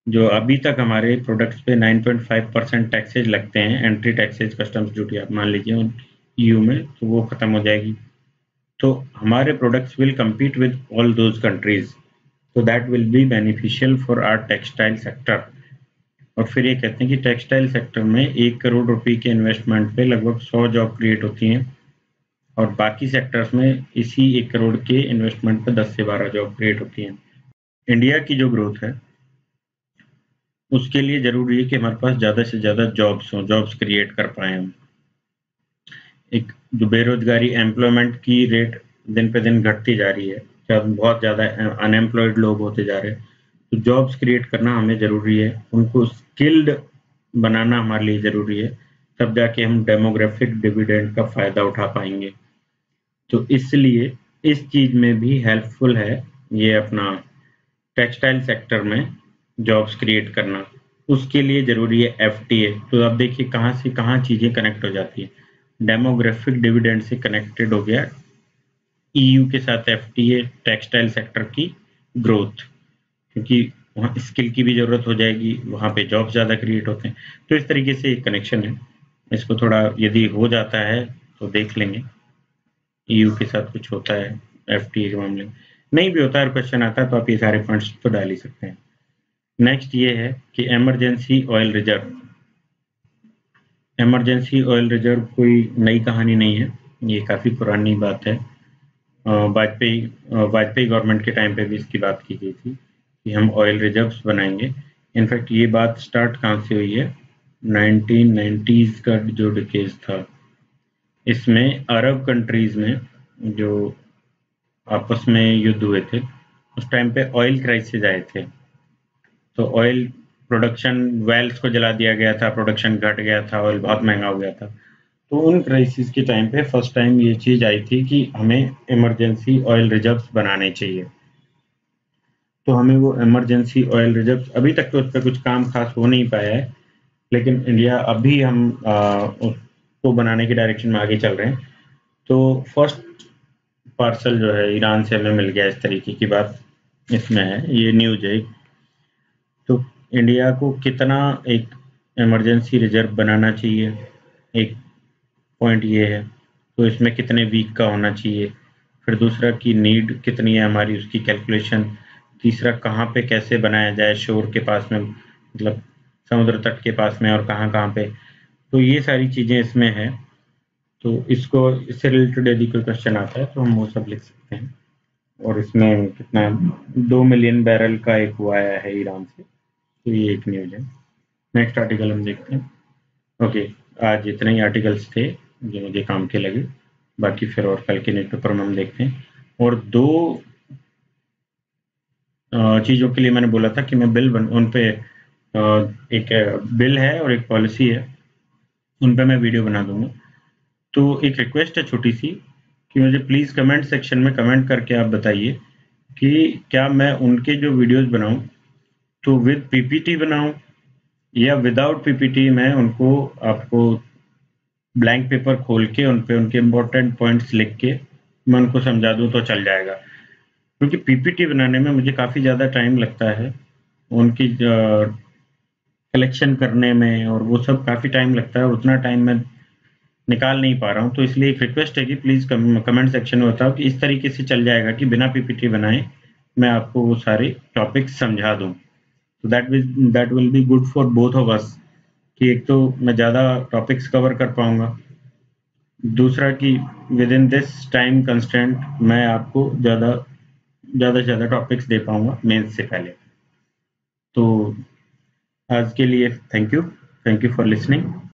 जो अभी तक हमारे प्रोडक्ट्स पे 9.5% टैक्सेज लगते हैं, एंट्री टैक्सेज, कस्टम्स ड्यूटी आप मान लीजिए ईयू में, तो वो खत्म हो जाएगी। तो हमारे products will compete with all those countries, so that will be beneficial for our textile sector। और फिर ये कहते हैं कि टेक्सटाइल सेक्टर में 1 करोड़ रुपए के इन्वेस्टमेंट पे लगभग 100 जॉब क्रिएट होती हैं, और बाकी सेक्टर्स में इसी 1 करोड़ के इन्वेस्टमेंट पे 10 से 12 जॉब क्रिएट होती हैं। इंडिया की जो ग्रोथ है उसके लिए जरूरी है कि हमारे पास ज़्यादा से ज़्यादा जॉब्स हों, जॉब्स क्रिएट कर पाए हम। एक जो बेरोजगारी, एम्प्लॉयमेंट की रेट दिन पे दिन घटती जा रही है, जब बहुत ज़्यादा अनएम्प्लॉयड लोग होते जा रहे हैं, तो जॉब्स क्रिएट करना हमें ज़रूरी है, उनको स्किल्ड बनाना हमारे लिए ज़रूरी है, तब जाके हम डेमोग्राफिक डिविडेंड का फ़ायदा उठा पाएंगे। तो इसलिए इस चीज़ में भी हेल्पफुल है ये अपना टेक्सटाइल सेक्टर में जॉब्स क्रिएट करना। उसके लिए ज़रूरी है एफटीए। तो अब देखिए कहाँ से कहाँ चीज़ें कनेक्ट हो जाती हैं। डेमोग्राफिक डिविडेंड से कनेक्टेड हो गया ईयू के साथ एफटीए, टेक्सटाइल सेक्टर की ग्रोथ, क्योंकि वहाँ स्किल की भी ज़रूरत हो जाएगी, वहाँ पे जॉब ज़्यादा क्रिएट होते हैं। तो इस तरीके से एक कनेक्शन है, इसको थोड़ा यदि हो जाता है तो देख लेंगे। ईयू के साथ कुछ होता है एफटीए के मामले में, नहीं भी होता है और क्वेश्चन आता है तो आप ये सारे पॉइंट्स तो डाल ही सकते हैं। नेक्स्ट ये है कि emergency oil reserve. Emergency oil reserve कोई नई कहानी नहीं है, ये काफ़ी पुरानी बात है। वाजपेयी गवर्नमेंट के टाइम पे भी इसकी बात की गई थी कि हम ऑयल रिजर्व्स बनाएंगे। इनफैक्ट ये बात स्टार्ट कहाँ से हुई है, 1990s का जो डिकेज था, इसमें अरब कंट्रीज में जो आपस में युद्ध हुए थे, उस टाइम पे ऑयल क्राइसिस आए थे, तो ऑयल प्रोडक्शन, वेल्स को जला दिया गया था, प्रोडक्शन घट गया था, ऑयल बहुत महंगा हो गया था। तो उन क्राइसिस के टाइम पे फर्स्ट टाइम ये चीज़ आई थी कि हमें इमरजेंसी ऑयल रिजर्व्स बनाने चाहिए। तो हमें वो इमरजेंसी ऑयल रिजर्व्स, अभी तक तो उस पर कुछ काम खास हो नहीं पाया है, लेकिन इंडिया अभी हम उसको बनाने की डायरेक्शन में आगे चल रहे हैं। तो फर्स्ट पार्सल जो है ईरान से हमें मिल गया, इस तरीके की बात इसमें है, ये न्यूज है। तो इंडिया को कितना एक इमरजेंसी रिजर्व बनाना चाहिए, एक पॉइंट ये है। तो इसमें कितने वीक का होना चाहिए, फिर दूसरा की नीड कितनी है हमारी, उसकी कैलकुलेशन। तीसरा, कहाँ पे कैसे बनाया जाए, शोर के पास में, मतलब समुद्र तट के पास में, और कहाँ कहाँ पे। तो ये सारी चीज़ें इसमें है। तो इसको, इससे रिलेटेड यदि कोई क्वेश्चन आता है तो हम वो सब लिख सकते हैं। और इसमें कितना 2 मिलियन बैरल का एक हुआ है ईरान से, तो ये एक न्यूज है। नेक्स्ट आर्टिकल हम देखते हैं। ओके, आज इतने ही आर्टिकल्स थे। जो मुझे काम के लगे। बाकी फिर और कल के न्यूज़पेपर में हम देखते हैं। और 2 चीज़ों के लिए मैंने बोला था कि मैं उन पे एक बिल है और एक पॉलिसी है, उन पे मैं वीडियो बना दूँगा। तो एक रिक्वेस्ट है छोटी-सी कि मुझे प्लीज़ कमेंट सेक्शन में कमेंट करके आप बताइए कि क्या मैं उनके जो वीडियोज़ बनाऊँ, तो विद पीपीटी बनाऊँ या विदाउट पीपीटी मैं उनको आपको ब्लैंक पेपर खोल के उन पे उनके इम्पोर्टेंट पॉइंट्स लिख के मैं उनको समझा दूँ तो चल जाएगा। क्योंकि पीपीटी बनाने में मुझे काफ़ी ज़्यादा टाइम लगता है, उनकी कलेक्शन करने में और वो सब काफ़ी टाइम लगता है और उतना टाइम मैं निकाल नहीं पा रहा हूँ। तो इसलिए एक रिक्वेस्ट है कि प्लीज़ कमेंट सेक्शन में बताओ कि इस तरीके से चल जाएगा कि बिना पीपीटी बनाए मैं आपको वो सारे टॉपिक्स समझा दूँ। तो that will be good for both of us कि एक तो मैं ज़्यादा टॉपिक्स कवर कर पाऊँगा, दूसरा कि with in this time constraint मैं आपको ज़्यादा से ज़्यादा टॉपिक्स दे पाऊँगा मेंस से पहले। तो आज के लिए थैंक यू फॉर लिसनिंग।